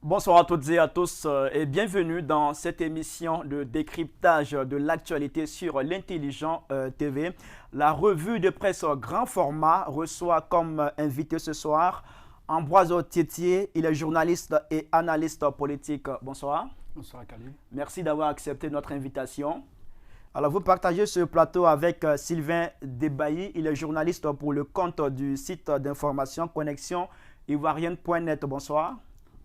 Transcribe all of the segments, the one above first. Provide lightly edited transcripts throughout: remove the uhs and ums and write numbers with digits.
Bonsoir à toutes et à tous et bienvenue dans cette émission de décryptage de l'actualité sur l'Intelligent TV. La revue de presse grand format reçoit comme invité ce soir Ambroise Thietier. Il est journaliste et analyste politique. Bonsoir. Bonsoir Khalil. Merci d'avoir accepté notre invitation. Alors, vous partagez ce plateau avec Sylvain Debailly. Il est journaliste pour le compte du site d'information connexion ivoirienne.net. Bonsoir.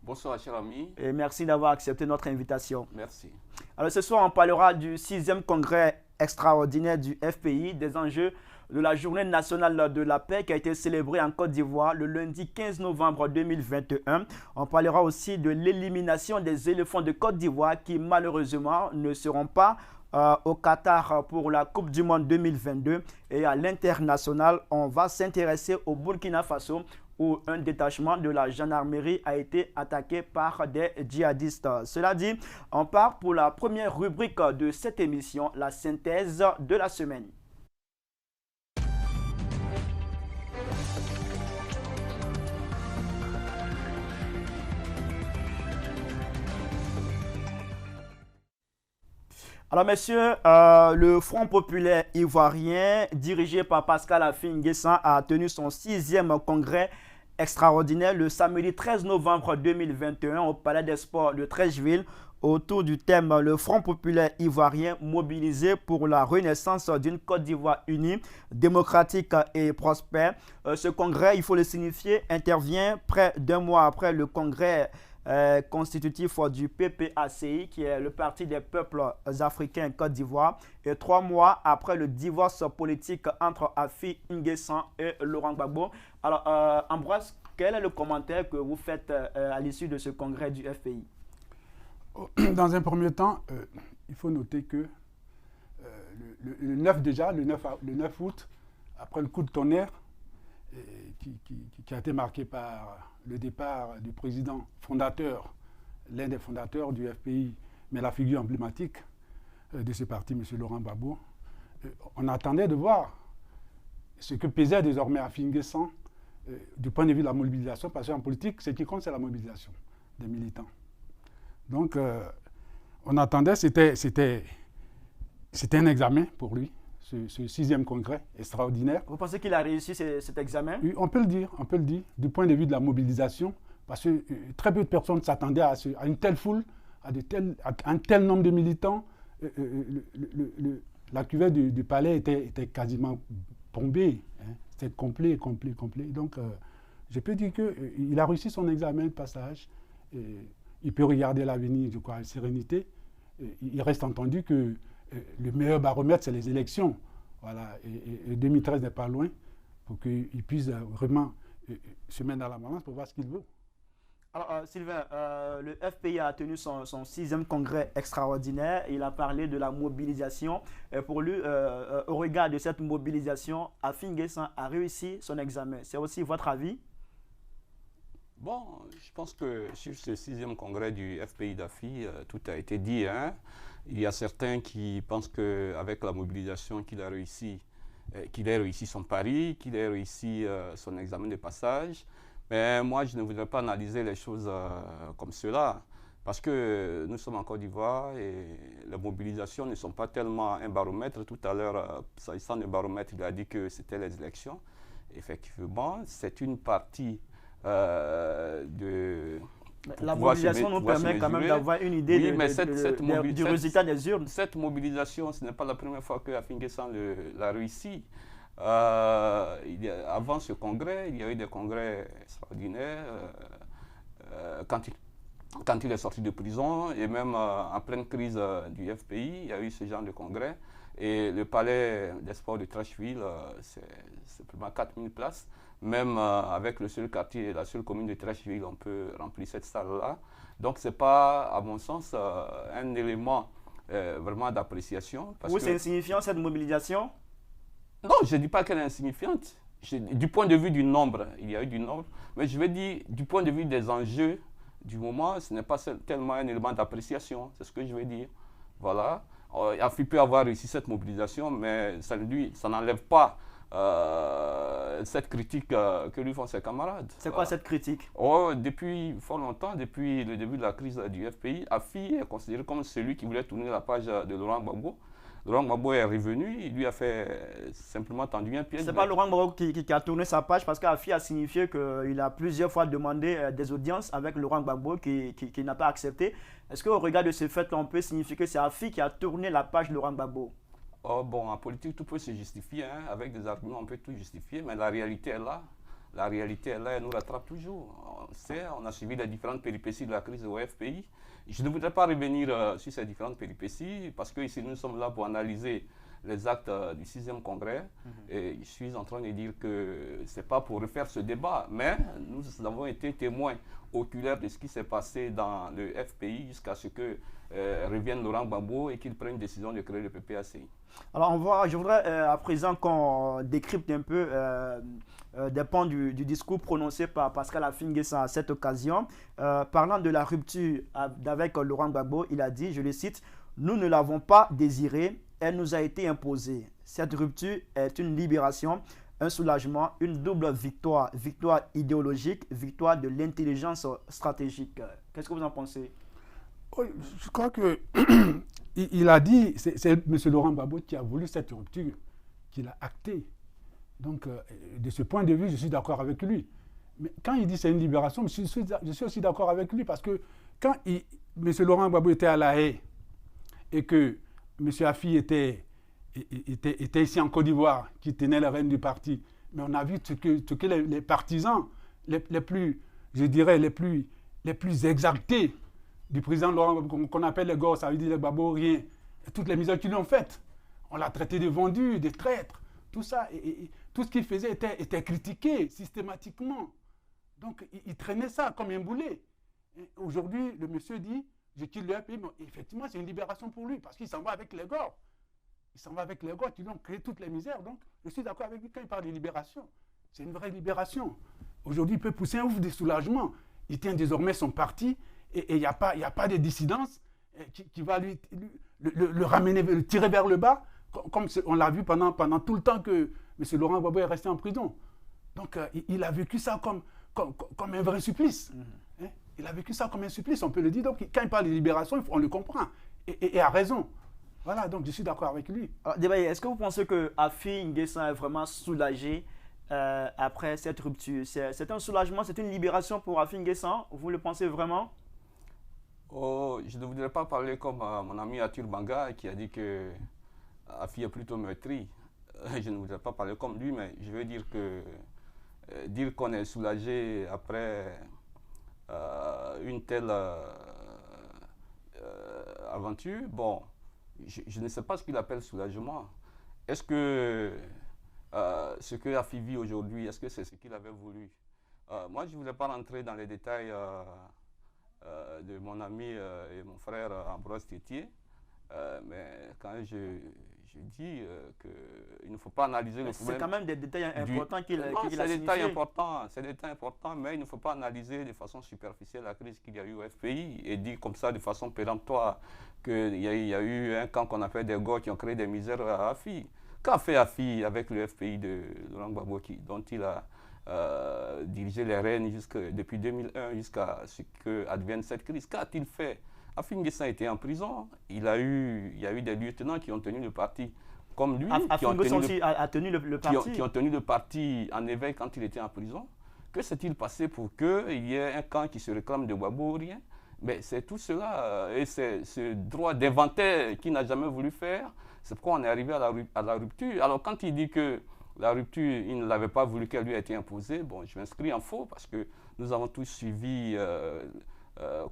Bonsoir, cher ami. Et merci d'avoir accepté notre invitation. Merci. Alors, ce soir, on parlera du 6e congrès extraordinaire du FPI, des enjeux de la Journée nationale de la paix qui a été célébrée en Côte d'Ivoire le lundi 15 novembre 2021. On parlera aussi de l'élimination des éléphants de Côte d'Ivoire qui, malheureusement, ne seront pas au Qatar pour la Coupe du Monde 2022. Et à l'international, on va s'intéresser au Burkina Faso où un détachement de la gendarmerie a été attaqué par des djihadistes. Cela dit, on part pour la première rubrique de cette émission, la synthèse de la semaine. Alors, messieurs, le Front populaire ivoirien, dirigé par Pascal Affi N'Guessan, a tenu son 6e congrès extraordinaire le samedi 13 novembre 2021 au Palais des Sports de Treichville autour du thème « Le Front populaire ivoirien mobilisé pour la renaissance d'une Côte d'Ivoire unie, démocratique et prospère ». Ce congrès, il faut le signifier, intervient près d'un mois après le congrès constitutif du PPACI, qui est le Parti des peuples africains Côte d'Ivoire, et 3 mois après le divorce politique entre Affi N'Guessan et Laurent Gbagbo. Alors, Ambroise, quel est le commentaire que vous faites à l'issue de ce congrès du FPI? Dans un premier temps, il faut noter que le 9 août, après le coup de tonnerre, qui a été marqué par le départ du président fondateur, l'un des fondateurs du FPI, mais la figure emblématique de ce parti, M. Laurent Gbagbo, on attendait de voir ce que pesait désormais Affi N'Guessan du point de vue de la mobilisation, parce qu'en politique, ce qui compte, c'est la mobilisation des militants. Donc, on attendait, c'était un examen pour lui, ce 6e congrès extraordinaire. Vous pensez qu'il a réussi cet examen? Oui, on peut le dire, du point de vue de la mobilisation, parce que très peu de personnes s'attendaient à une telle foule, à un tel nombre de militants. La cuvette du palais était quasiment bombée, hein. C'était complet. Donc, je peux dire qu'il a réussi son examen de passage. Il peut regarder l'avenir, je crois, avec sérénité. Il reste entendu que le meilleur baromètre, c'est les élections. Voilà. Et 2013 n'est pas loin pour qu'il puisse vraiment se mettre dans la balance pour voir ce qu'il veut. Alors, Sylvain, le FPI a tenu son 6e congrès extraordinaire. Il a parlé de la mobilisation. Et pour lui, au regard de cette mobilisation, Affi N'Guessan a réussi son examen. C'est aussi votre avis? Bon, je pense que sur ce 6e congrès du FPI d'Affi, tout a été dit, hein. Il y a certains qui pensent qu'avec la mobilisation qu'il a réussi son pari, qu'il a réussi son examen de passage. Mais moi, je ne voudrais pas analyser les choses comme cela, parce que nous sommes en Côte d'Ivoire et les mobilisations ne sont pas tellement un baromètre. Tout à l'heure, s'agissant du baromètre, il a dit que c'était les élections. Effectivement, c'est une partie la mobilisation nous permet quand même d'avoir une idée du résultat des urnes. Cette mobilisation, ce n'est pas la première fois que Affi N'Guessan l'a réussi. Avant ce congrès, il y a eu des congrès extraordinaires quand il est sorti de prison et même en pleine crise du FPI, il y a eu ce genre de congrès. Et le palais des sports de Treichville, c'est vraiment 4000 places. Même avec le seul quartier et la seule commune de Treichville, on peut remplir cette salle-là. Donc, ce n'est pas, à mon sens, un élément vraiment d'appréciation. Oui, c'est insignifiant cette mobilisation? Non, je ne dis pas qu'elle est insignifiante. Du point de vue du nombre, il y a eu du nombre. Mais je vais dire, du point de vue des enjeux du moment, ce n'est pas tellement un élément d'appréciation. C'est ce que je vais dire. Voilà. Affi peut avoir réussi cette mobilisation, mais ça n'enlève pas cette critique que lui font ses camarades. C'est quoi cette critique? Depuis fort longtemps, depuis le début de la crise du FPI, Afi est considéré comme celui qui voulait tourner la page de Laurent Gbagbo. Laurent Gbagbo est revenu, il lui a fait simplement tendu un pied. C'est pas Laurent Gbagbo qui a tourné sa page, parce qu'Afi a signifié qu'il a plusieurs fois demandé des audiences avec Laurent Gbagbo qui n'a pas accepté. Est-ce qu'au regard de ce fait, on peut signifier que c'est Afi qui a tourné la page de Laurent Gbagbo? En politique, tout peut se justifier, hein. Avec des arguments, on peut tout justifier, mais la réalité est là. La réalité est là, elle nous rattrape toujours. On a suivi les différentes péripéties de la crise au FPI. Je ne voudrais pas revenir sur ces différentes péripéties, parce que ici, nous sommes là pour analyser les actes du 6e congrès. Et je suis en train de dire que ce n'est pas pour refaire ce débat, mais nous avons été témoins oculaires de ce qui s'est passé dans le FPI jusqu'à ce que revienne Laurent Gbagbo et qu'il prenne une décision de créer le PPACI. Alors, je voudrais à présent qu'on décrypte un peu des points du discours prononcé par Pascal Affi N'Guessan à cette occasion. Parlant de la rupture avec Laurent Gbagbo, il a dit, je le cite, « Nous ne l'avons pas désirée, elle nous a été imposée. Cette rupture est une libération, un soulagement, une double victoire, victoire idéologique, victoire de l'intelligence stratégique. » Qu'est-ce que vous en pensez? Je crois que il a dit, c'est M. Laurent Gbagbo qui a voulu cette rupture, qu'il a actée. Donc, de ce point de vue, je suis d'accord avec lui. Mais quand il dit c'est une libération, je suis aussi d'accord avec lui, parce que quand M. Laurent Gbagbo était à La Haye et que M. Affi était ici en Côte d'Ivoire, qui tenait la rêne du parti, mais on a vu ce que les partisans les plus, je dirais, les plus exaltés du président Laurent Gbagbo, qu'on appelle les gosses, ça veut dire les Gbagbo-riens, toutes les misères qu'ils lui ont faites. On l'a traité de vendu, de traître, tout ça. Et tout ce qu'il faisait était critiqué systématiquement. Donc, il traînait ça comme un boulet. Aujourd'hui, le monsieur dit, je quitte le pays, mais effectivement, c'est une libération pour lui, parce qu'il s'en va avec les gars. Il s'en va avec les gars qui lui ont créé toutes les misères. Donc, je suis d'accord avec lui quand il parle de libération. C'est une vraie libération. Aujourd'hui, il peut pousser un ouf de soulagement. Il tient désormais son parti, et il n'y a pas de dissidence qui va le ramener, le tirer vers le bas, comme on l'a vu pendant tout le temps que M. Laurent Gbagbo est resté en prison. Donc, il a vécu ça comme un vrai supplice. Hein? Il a vécu ça comme un supplice, on peut le dire. Donc, quand il parle de libération, on le comprend. Et a raison. Voilà, donc je suis d'accord avec lui. Debaye, est-ce que vous pensez que Affi N'Guessan est vraiment soulagé après cette rupture? C'est un soulagement, c'est une libération pour Affi N'Guessan? Vous le pensez vraiment? Je ne voudrais pas parler comme mon ami Arthur Banga qui a dit que Affi est plutôt meurtri. Je ne voudrais pas parler comme lui, mais je veux dire que dire qu'on est soulagé après une telle aventure, bon, je ne sais pas ce qu'il appelle soulagement. Est-ce que ce que Affi vit aujourd'hui, est-ce que c'est ce qu'il avait voulu? Moi, je ne voudrais pas rentrer dans les détails de mon ami et mon frère Ambroise Tétier, mais quand je dis qu'il ne faut pas analyser le problème. C'est quand même des détails importants qu'il a signifiés. C'est des détails importants, mais il ne faut pas analyser de façon superficielle la crise qu'il y a eu au FPI et dire comme ça de façon péremptoire qu'il y a eu un camp qu'on appelle des gars qui ont créé des misères à Affi. Qu'a fait Affi avec le FPI de Laurent Gbagbo dont il a dirigé les rênes depuis 2001 jusqu'à ce qu'advienne cette crise? Qu'a-t-il fait? Affi N'Guessan était en prison. Il y a eu des lieutenants qui ont tenu le parti comme lui, qui ont tenu le parti en éveil quand il était en prison. Que s'est-il passé pour qu'il y ait un camp qui se réclame de Gbagbo ou rien? Mais c'est tout cela et c'est ce droit d'inventaire qu'il n'a jamais voulu faire. C'est pourquoi on est arrivé à la rupture. Alors quand il dit que la rupture, il ne l'avait pas voulu qu'elle lui ait été imposée, bon, je m'inscris en faux parce que nous avons tous suivi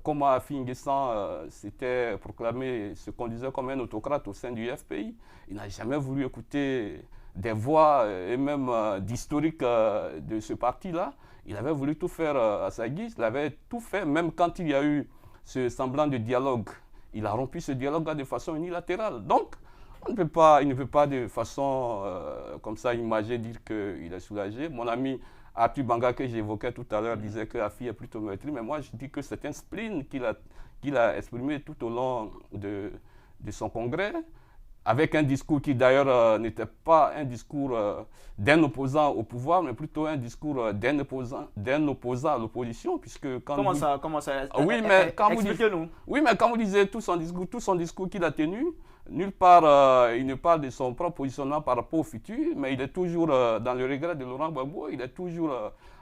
comment Affi N'Guessan s'était proclamé, se conduisait comme un autocrate au sein du FPI. Il n'a jamais voulu écouter des voix et même d'historique de ce parti-là. Il avait voulu tout faire à sa guise, il avait tout fait, même quand il y a eu ce semblant de dialogue. Il a rompu ce dialogue de façon unilatérale. Donc, il ne peut pas de façon comme ça imagée dire qu'il est soulagé. Mon ami Arthur Banga que j'évoquais tout à l'heure disait que Affi est plutôt meurtri, mais moi je dis que c'est un spleen qu'il a exprimé tout au long de son congrès. avec un discours qui d'ailleurs n'était pas un discours d'un opposant au pouvoir, mais plutôt un discours d'un opposant à l'opposition, puisque quand comment ça oui, mais quand expliquez-nous. Oui, mais quand vous lisez tout son discours qu'il a tenu, nulle part il ne parle de son propre positionnement par rapport au futur, mais il est toujours dans le regret de Laurent Gbagbo, il est toujours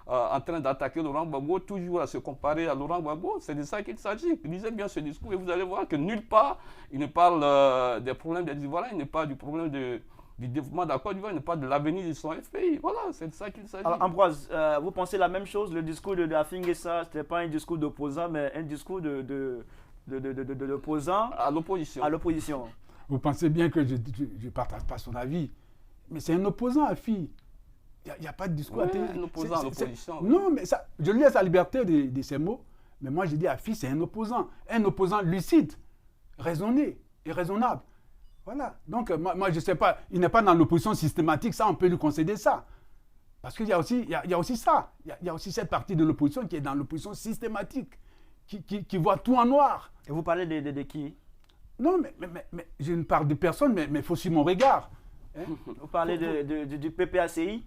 en train d'attaquer Laurent Gbagbo, toujours à se comparer à Laurent Gbagbo. C'est de ça qu'il s'agit. Lisez bien ce discours et vous allez voir que nulle part il ne parle des problèmes des Ivoiriens, il ne parle du problème du développement de la Côte d'Ivoire, il ne parle de l'avenir de son FPI. Voilà, c'est de ça qu'il s'agit. Alors, Ambroise, vous pensez la même chose? Le discours de Afin Guessa, ce n'était pas un discours d'opposant, mais un discours de l'opposant à l'opposition. Vous pensez bien que je ne partage pas son avis, mais c'est un opposant à FI. Il n'y a pas de discours à tenir. Un opposant à l'opposition. Non, mais ça, je lui laisse la liberté de ses mots, mais moi je dis à FI, c'est un opposant lucide, raisonné et raisonnable. Voilà. Donc, moi je ne sais pas, il n'est pas dans l'opposition systématique, ça, on peut lui concéder ça. Parce qu'il y a aussi ça. Il y a aussi cette partie de l'opposition qui est dans l'opposition systématique, qui voit tout en noir. Et vous parlez de qui? Non, mais je ne parle de personne, mais il faut suivre mon regard. Hein? Vous parlez du PPACI?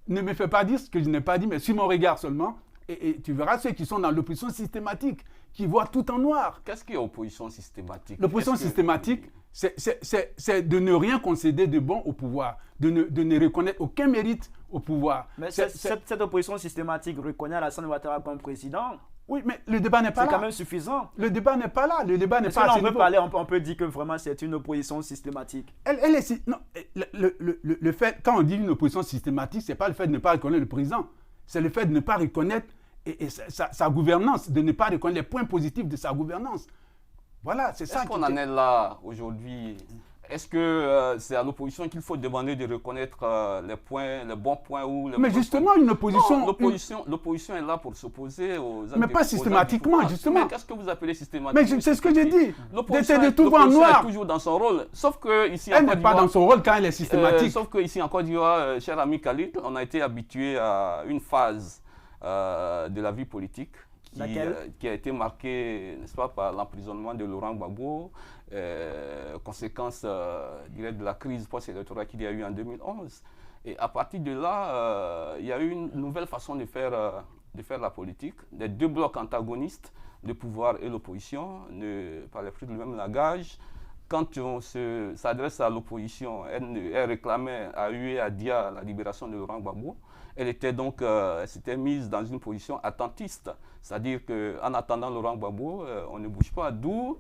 Ne me fais pas dire ce que je n'ai pas dit, mais suis mon regard seulement. Et tu verras ceux qui sont dans l'opposition systématique, qui voient tout en noir. Qu'est-ce qui est opposition systématique? L'opposition systématique, c'est de ne rien concéder de bon au pouvoir, de ne reconnaître aucun mérite au pouvoir. Mais cette opposition systématique reconnaît Alassane Ouattara comme président. Oui, mais le débat n'est pas là. C'est quand même suffisant. Le débat n'est pas là. Le débat n'est pas là, on peut dire que vraiment c'est une opposition systématique. Non, le fait, quand on dit une opposition systématique, ce n'est pas le fait de ne pas reconnaître le président. C'est le fait de ne pas reconnaître sa gouvernance, de ne pas reconnaître les points positifs de sa gouvernance. Voilà, c'est ça. Est-ce qu'on en est là aujourd'hui? Est-ce que c'est à l'opposition qu'il faut demander de reconnaître les bons points ou les Mais justement, points. Une opposition... L'opposition est là pour s'opposer aux... Mais pas systématiquement, justement. Mais qu'est-ce que vous appelez systématiquement? Mais c'est ce que j'ai dit. L'opposition de tout voir noir. Est toujours dans son rôle. Sauf que ici elle n'est pas dans son rôle quand elle est systématique. Sauf qu'ici en Côte d'Ivoire, cher ami Khalid, on a été habitué à une phase de la vie politique qui a été marquée, n'est-ce pas, par l'emprisonnement de Laurent Gbagbo, conséquence directe de la crise post-électorale qu'il y a eu en 2011. Et à partir de là, il y a eu une nouvelle façon de faire la politique. Les deux blocs antagonistes, le pouvoir et l'opposition, ne parlaient plus le même langage. Quand on s'adresse à l'opposition, elle réclamait à UE et à DIA la libération de Laurent Gbagbo. Elle s'était mise dans une position attentiste, c'est-à-dire qu'en attendant Laurent Gbagbo, on ne bouge pas. D'où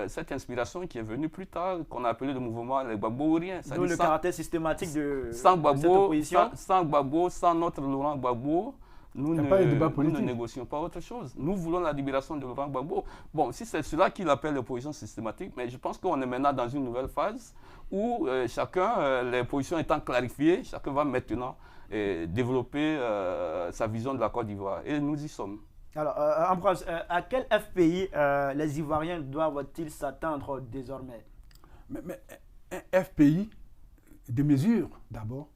cette inspiration qui est venue plus tard, qu'on a appelé le mouvement les Gbagbouriens. D'où le caractère systématique de cette opposition. Sans Gbagbo, sans notre Laurent Gbagbo, nous ne négocions pas autre chose. Nous voulons la libération de Laurent Gbagbo. Bon, si c'est cela qu'il appelle l'opposition systématique, mais je pense qu'on est maintenant dans une nouvelle phase où les positions étant clarifiées, chacun va maintenant développer sa vision de la Côte d'Ivoire. Et nous y sommes. Alors, Ambroise, à quel FPI les Ivoiriens doivent-ils s'attendre désormais? Mais un FPI de mesures, d'abord,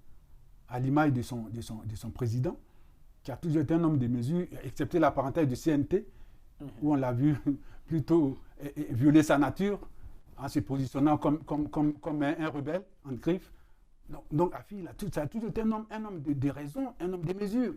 à l'image de son président, qui a toujours été un homme de mesures, excepté la parenthèse du CNT, où on l'a vu plutôt violer sa nature en se positionnant comme un rebelle en griffe. Donc, Afi, ça a toujours été un homme de raison, un homme de mesures,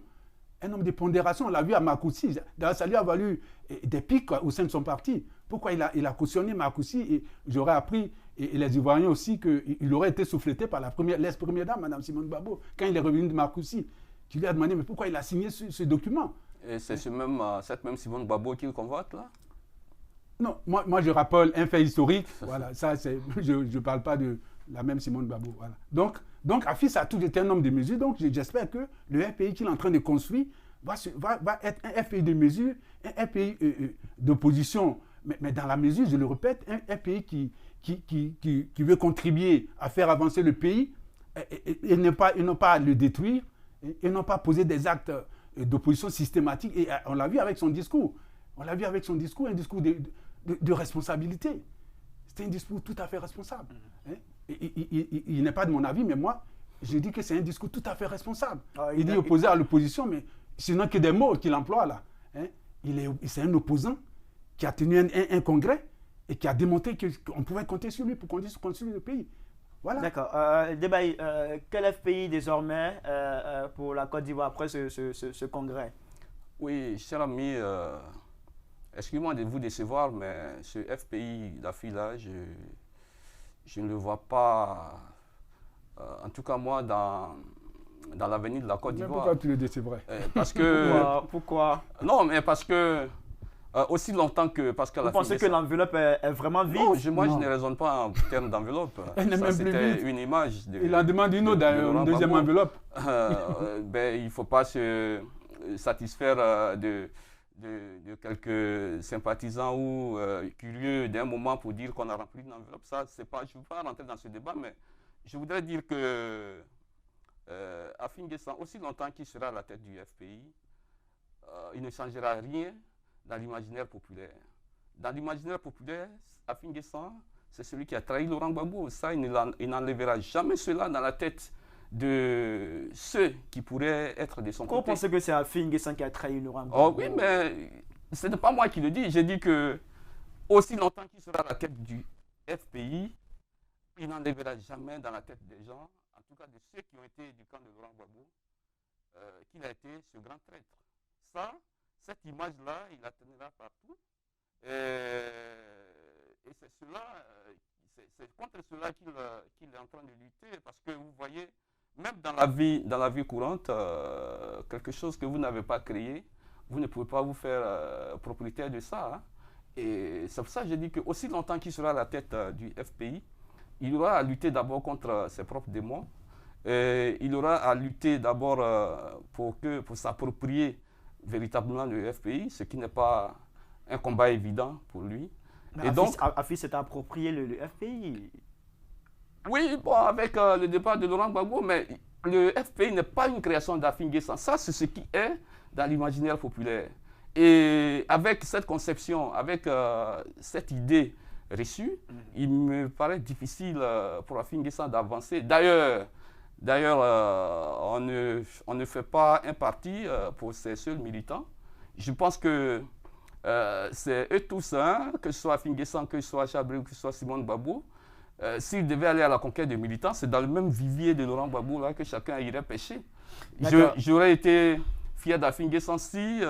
un homme de pondération. On l'a vu à Makoussi. D'ailleurs, ça lui a valu des pics au sein de son parti. Pourquoi il a cautionné Makoussi? Et j'aurais appris, et les Ivoiriens aussi, qu'il aurait été souffleté par l'ex-première dame, Mme Simone Gbagbo, quand il est revenu de Makoussi. Tu lui as demandé, mais pourquoi il a signé ce document? Et c'est cette même Simone Gbagbo qu'il convoite, là? Non, moi je rappelle un fait historique. Voilà, ça, je ne parle pas de la même Simone Gbagbo. Voilà. Donc Afis a toujours été un homme de mesure. Donc, j'espère que le FPI qu'il est en train de construire va être un FPI de mesure, un FPI d'opposition. Mais dans la mesure, je le répète, un FPI qui veut contribuer à faire avancer le pays et ne pas le détruire, et non pas poser des actes d'opposition systématique. Et on l'a vu avec son discours. Un discours de responsabilité. C'était un discours tout à fait responsable. Hein? Il n'est pas de mon avis, mais moi, je dis que c'est un discours tout à fait responsable. Il dit opposé à l'opposition, mais sinon que des mots qu'il emploie là. Hein? C'est un opposant qui a tenu un congrès et qui a démontré qu'on pouvait compter sur lui pour construire le pays. Voilà. D'accord. Debaï, quel FPI désormais pour la Côte d'Ivoire après ce congrès? Oui, cher ami, excusez-moi de vous décevoir, mais ce FPI d'AFI-là, je ne le vois pas, en tout cas moi, dans l'avenir de la Côte d'Ivoire. Pourquoi tu le décevrais? Parce que... Pourquoi? Non, mais parce que aussi longtemps que Pascal Vous pensez que l'enveloppe est vraiment vide? Non, moi je ne raisonne pas en termes d'enveloppe. Elle n'est même plus vide. C'était une image. Il en demande une autre, d'ailleurs, une deuxième enveloppe. Il ne faut pas se satisfaire de quelques sympathisants ou curieux d'un moment pour dire qu'on a rempli une enveloppe. Ça, c'est pas, je ne veux pas rentrer dans ce débat, mais je voudrais dire que Affi N'Guessan, aussi longtemps qu'il sera à la tête du FPI, il ne changera rien dans l'imaginaire populaire. Dans l'imaginaire populaire, Affi N'Guessan, c'est celui qui a trahi Laurent Gbagbo. Ça, il n'enlèvera jamais cela dans la tête de ceux qui pourraient être de son côté. Vous pensez que c'est Affi N'Guessan qui a trahi Laurent Gbagbo? Oh oui, mais ce n'est pas moi qui le dis. J'ai dit que aussi longtemps qu'il sera à la tête du FPI, il n'enlèvera jamais dans la tête des gens, en tout cas de ceux qui ont été du camp de Laurent Gbagbo, qu'il a été ce grand traître. Ça, cette image-là, il la tiendra partout. Et c'est cela, c'est contre cela qu'il est en train de lutter. Parce que vous voyez, même dans la vie courante, quelque chose que vous n'avez pas créé, vous ne pouvez pas vous faire propriétaire de ça. Hein. Et c'est pour ça que j'ai dit qu'aussi longtemps qu'il sera à la tête du FPI, il aura à lutter d'abord contre ses propres démons. Il aura à lutter d'abord pour s'approprier véritablement le FPI, ce qui n'est pas un combat évident pour lui. Mais Affi s'est approprié le FPI. Oui, bon, avec le départ de Laurent Gbagbo, mais le FPI n'est pas une création d'Affi N'Guessan. Ça, c'est ce qui est dans l'imaginaire populaire. Et avec cette conception, avec cette idée reçue, il me paraît difficile pour Affi N'Guessan d'avancer. D'ailleurs, on ne fait pas un parti pour ses seuls militants. Je pense que c'est eux tous, hein, que ce soit Affi N'Guessan, que ce soit Chabré ou que ce soit Simone Gbagbo, s'ils devaient aller à la conquête des militants, c'est dans le même vivier de Laurent Gbagbo là, que chacun irait pêcher. J'aurais été fier d'Affi N'Guessan si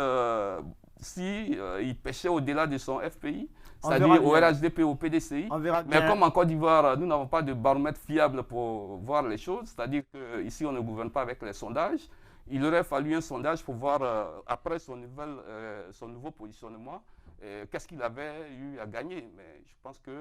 il pêchait au-delà de son FPI, c'est-à-dire au RHDP, au PDCI. Mais comme en Côte d'Ivoire, nous n'avons pas de baromètre fiable pour voir les choses, c'est-à-dire qu'ici on ne gouverne pas avec les sondages, il aurait fallu un sondage pour voir, après son nouveau positionnement, qu'est-ce qu'il avait eu à gagner. Mais je pense que...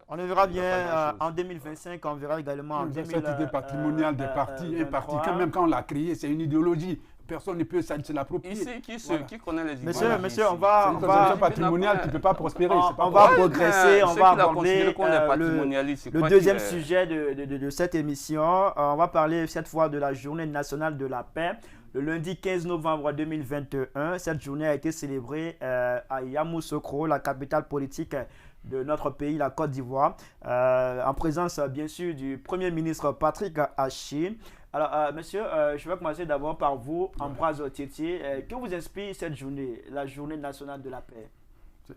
on le verra bien en 2025, on verra également en 2023. Cette idée patrimoniale des partis, un parti, même quand on l'a créé, c'est une idéologie. Personne ne peut se l'approprier. Ici, qui connaît les idées? Monsieur, on va... C'est une conception patrimoniale qui ne peut pas prospérer. On va progresser, on va aborder le deuxième sujet de cette émission. On va parler cette fois de la Journée nationale de la paix. Le lundi 15 novembre 2021, cette journée a été célébrée à Yamoussoukro, la capitale politique de notre pays, la Côte d'Ivoire, en présence bien sûr du Premier ministre Patrick Achi. Alors, monsieur, je vais commencer d'abord par vous, Ambroise Otietier. Que vous inspire cette journée, la Journée nationale de la paix?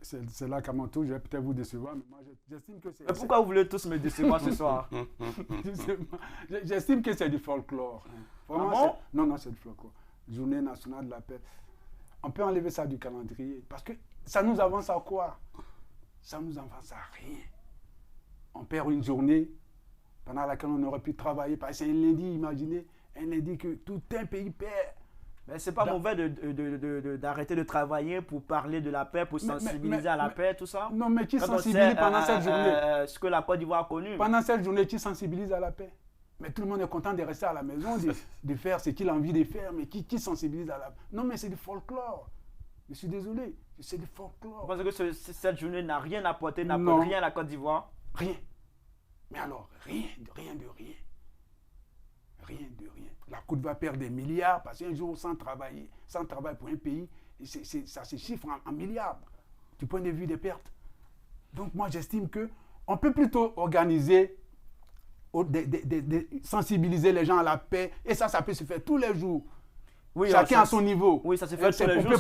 C'est là qu'à mon tour, je vais peut-être vous décevoir, mais moi j'estime que c'est... Mais pourquoi vous voulez tous me décevoir ce soir? J'estime que c'est du folklore. Vraiment, non, c'est du folklore. Journée nationale de la paix. On peut enlever ça du calendrier, parce que ça nous avance à quoi? Ça nous avance à rien. On perd une journée pendant laquelle on aurait pu travailler, parce que c'est un lundi, imaginez, un lundi que tout un pays perd. Mais c'est pas mauvais d'arrêter de travailler pour parler de la paix, pour sensibiliser à la paix, tout ça? Non, mais qui sensibilise pendant cette journée? Ce que la Côte d'Ivoire a connu. Pendant cette journée, qui sensibilise à la paix? Mais tout le monde est content de rester à la maison, de faire ce qu'il a envie de faire, mais qui sensibilise à la paix? Non, mais c'est du folklore. Je suis désolé, c'est du folklore. Vous pensez que cette journée n'a rien apporté, n'apporte rien à la Côte d'Ivoire? Rien. Mais alors, rien de rien. Rien de rien. La Côte va perdre des milliards parce qu'un jour, sans travail pour un pays, ça se chiffre en milliards du point de vue des pertes. Donc moi, j'estime qu'on peut plutôt organiser, sensibiliser les gens à la paix, et ça peut se faire tous les jours. Oui, chacun à son niveau. Oui, ça se fait tous les jours.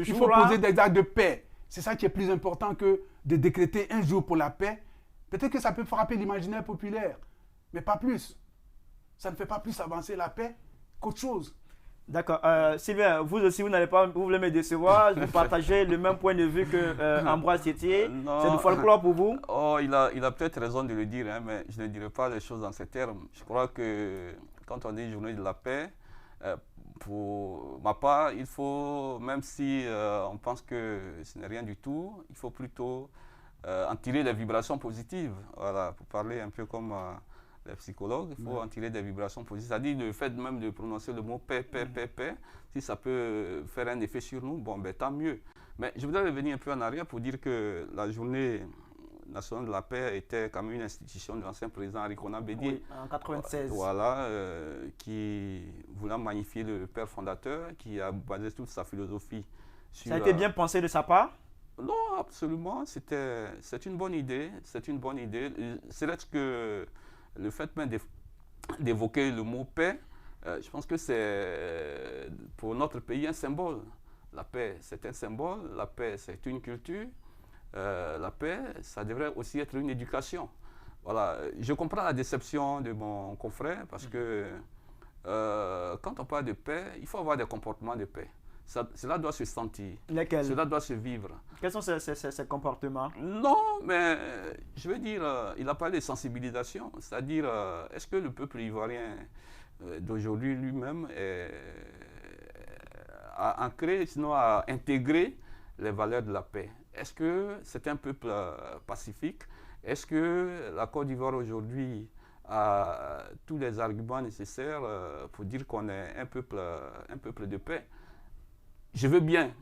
Il faut poser des actes de paix. C'est ça qui est plus important que de décréter un jour pour la paix. Peut-être que ça peut frapper l'imaginaire populaire, mais pas plus. Ça ne fait pas plus avancer la paix qu'autre chose. D'accord. Sylvain, vous aussi, vous voulez me décevoir. Vous partagez le même point de vue que Ambroise Thietier. C'est du folklore pour vous? Oh, il a peut-être raison de le dire, hein, mais je ne dirais pas les choses dans ces termes. Je crois que quand on dit journée de la paix, pour ma part, il faut, même si on pense que ce n'est rien du tout, il faut plutôt en tirer des vibrations positives. Voilà, pour parler un peu comme les psychologues, il faut en tirer des vibrations positives. C'est-à-dire le fait même de prononcer le mot paix, paix, paix, paix, si ça peut faire un effet sur nous, bon, ben, tant mieux. Mais je voudrais revenir un peu en arrière pour dire que la journée nationale de la paix était quand même une institution de l'ancien président Henri Konan Bédié. Oui, en 96. Voilà, qui voulant magnifier le père fondateur, qui a basé toute sa philosophie sur... Ça a été bien pensé de sa part? Non, absolument, c'est une bonne idée, c'est une bonne idée. C'est là que le fait même d'évoquer le mot paix, je pense que c'est pour notre pays un symbole. La paix, c'est un symbole, la paix, c'est une culture. La paix, ça devrait aussi être une éducation. Voilà, je comprends la déception de mon confrère parce que quand on parle de paix, il faut avoir des comportements de paix. Cela doit se sentir. Lesquels? Cela doit se vivre. Quels sont ces comportements? Non, mais je veux dire, il a parlé de sensibilisation. C'est-à-dire, est-ce que le peuple ivoirien d'aujourd'hui lui-même a ancré, sinon a intégré les valeurs de la paix? Est-ce que c'est un peuple pacifique? Est-ce que la Côte d'Ivoire aujourd'hui a tous les arguments nécessaires pour dire qu'on est un peuple de paix? Je veux bien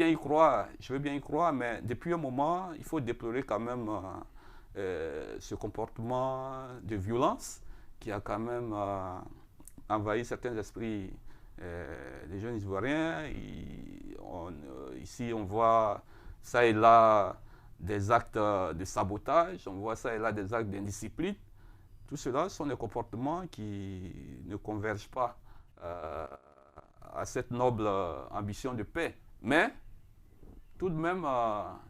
y croire, mais depuis un moment, il faut déplorer quand même ce comportement de violence qui a quand même envahi certains esprits des jeunes Ivoiriens. Ici, on voit ça et là des actes de sabotage, on voit ça et là des actes d'indiscipline. Tout cela sont des comportements qui ne convergent pas à cette noble ambition de paix. Mais, tout de même,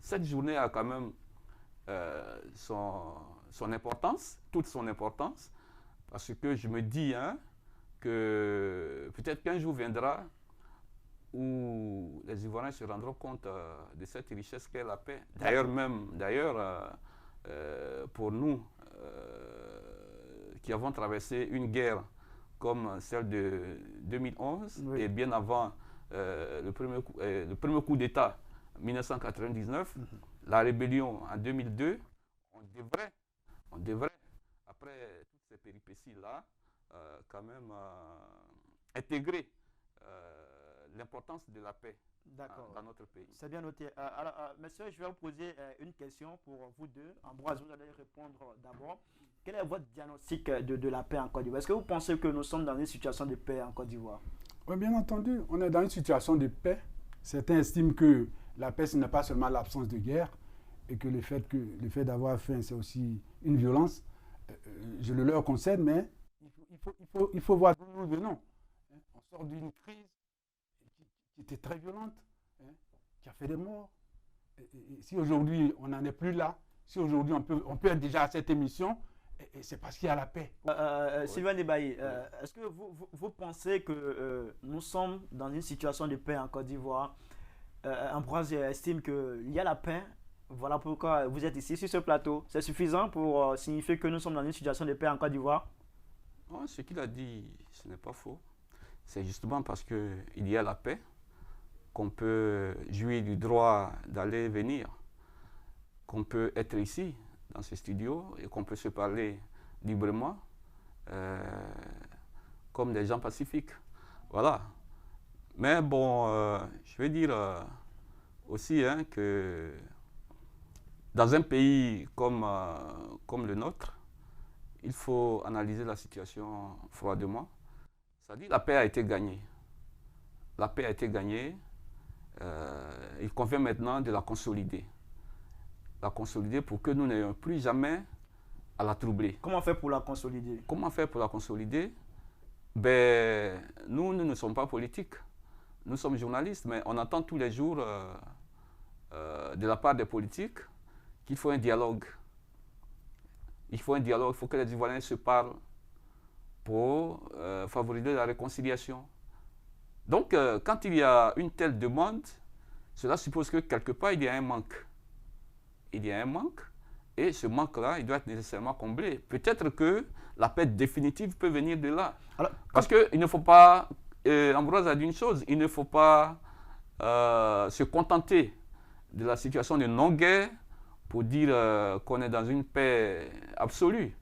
cette journée a quand même son importance, toute son importance, parce que je me dis que peut-être qu'un jour viendra où les Ivoiriens se rendront compte de cette richesse qu'est la paix. D'ailleurs, pour nous qui avons traversé une guerre comme celle de 2011 et bien avant le premier coup d'État en 1999, la rébellion en 2002, on devrait, après toutes ces péripéties-là, quand même intégrer l'importance de la paix dans notre pays. C'est bien noté. Alors, messieurs, je vais vous poser une question pour vous deux. Ambroise, vous allez répondre d'abord. Quel est votre diagnostic de la paix en Côte d'Ivoire? Est-ce que vous pensez que nous sommes dans une situation de paix en Côte d'Ivoire? Oui, bien entendu, on est dans une situation de paix. Certains estiment que la paix, ce n'est pas seulement l'absence de guerre et que le fait d'avoir faim, c'est aussi une violence. Je le leur concède, mais il faut voir d'où nous venons. On sort d'une crise qui était très violente, qui a fait des morts. Et si aujourd'hui, on n'en est plus là, si aujourd'hui, on peut être déjà à cette émission, et c'est parce qu'il y a la paix. Sylvain Debailly, est-ce que vous pensez que nous sommes dans une situation de paix en Côte d'Ivoire? Ambroise estime qu'il y a la paix. Voilà pourquoi vous êtes ici sur ce plateau. C'est suffisant pour signifier que nous sommes dans une situation de paix en Côte d'Ivoire? Oh, ce qu'il a dit, ce n'est pas faux. C'est justement parce qu'il y a la paix qu'on peut jouir du droit d'aller et venir, qu'on peut être ici, dans ce studio, et qu'on peut se parler librement, comme des gens pacifiques. Voilà. Mais bon, je veux dire aussi que dans un pays comme le nôtre, il faut analyser la situation froidement. C'est-à-dire la paix a été gagnée. La paix a été gagnée. Il convient maintenant de la consolider. La consolider pour que nous n'ayons plus jamais à la troubler. Comment faire pour la consolider? Comment faire pour la consolider? Ben, nous ne sommes pas politiques. Nous sommes journalistes, mais on entend tous les jours de la part des politiques qu'il faut un dialogue. Il faut un dialogue, il faut que les Ivoiriens se parlent pour favoriser la réconciliation. Donc, quand il y a une telle demande, cela suppose que quelque part, il y a un manque. Il y a un manque, et ce manque-là, il doit être nécessairement comblé. Peut-être que la paix définitive peut venir de là. Alors, parce qu'il ne faut pas, Ambroise a dit une chose, il ne faut pas se contenter de la situation de non-guerre pour dire qu'on est dans une paix absolue.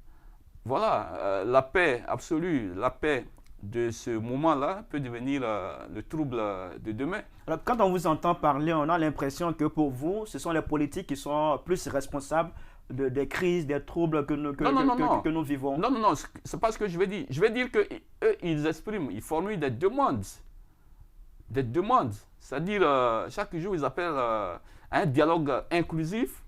Voilà, la paix absolue, la paix de ce moment-là peut devenir le trouble de demain. Alors, quand on vous entend parler, on a l'impression que pour vous, ce sont les politiques qui sont plus responsables des crises, des troubles que nous vivons. Non, c'est pas ce que je veux dire. Je veux dire qu'eux, ils expriment, ils formulent des demandes. Des demandes. C'est-à-dire, chaque jour, ils appellent à un dialogue inclusif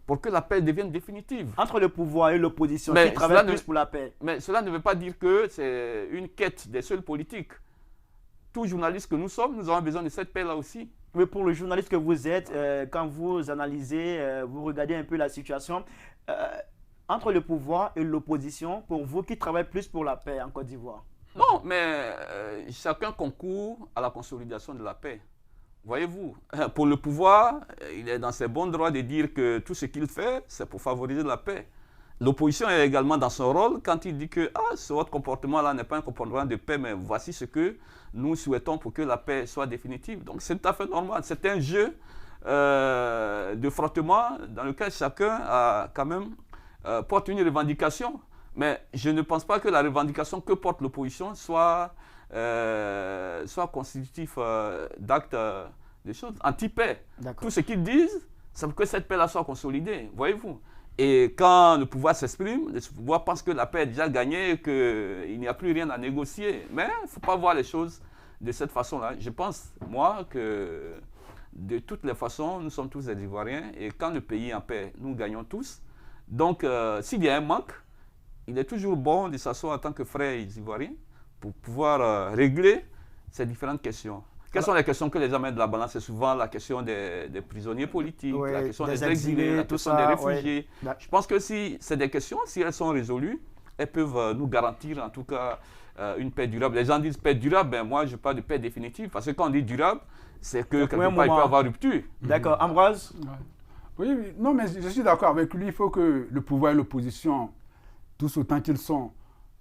pour que la paix devienne définitive. Entre le pouvoir et l'opposition, qui travaillent plus pour la paix. Mais cela ne veut pas dire que c'est une quête des seuls politiques. Tout journaliste que nous sommes, nous avons besoin de cette paix-là aussi. Mais pour le journaliste que vous êtes, quand vous analysez, vous regardez un peu la situation, entre le pouvoir et l'opposition, pour vous, qui travaille plus pour la paix en Côte d'Ivoire? Non, mais chacun concourt à la consolidation de la paix. Voyez-vous, pour le pouvoir, il est dans ses bons droits de dire que tout ce qu'il fait, c'est pour favoriser la paix. L'opposition est également dans son rôle quand il dit que votre comportement-là n'est pas un comportement de paix, mais voici ce que nous souhaitons pour que la paix soit définitive. Donc c'est tout à fait normal. C'est un jeu de frottement dans lequel chacun a quand même porte une revendication. Mais je ne pense pas que la revendication que porte l'opposition soit constitutif d'actes de choses anti-paix. Tout ce qu'ils disent, c'est pour que cette paix-là soit consolidée, voyez-vous. Et quand le pouvoir s'exprime, le pouvoir pense que la paix est déjà gagnée, qu'il n'y a plus rien à négocier. Mais il ne faut pas voir les choses de cette façon-là. Je pense, moi, que de toutes les façons, nous sommes tous des Ivoiriens. Et quand le pays est en paix, nous gagnons tous. Donc, s'il y a un manque, il est toujours bon de s'asseoir en tant que frères ivoiriens pour pouvoir régler ces différentes questions. Quelles sont les questions que les gens mettent de la balance? C'est souvent la question des prisonniers politiques, la question des exilés, la question des réfugiés. Ouais. Je pense que si c'est des questions, si elles sont résolues, elles peuvent nous garantir en tout cas une paix durable. Les gens disent paix durable, ben moi je parle de paix définitive, parce que quand on dit durable, c'est que quelque part il peut y avoir rupture. D'accord. Ambroise? Oui, non, mais je suis d'accord avec lui. Il faut que le pouvoir et l'opposition, tous autant qu'ils sont,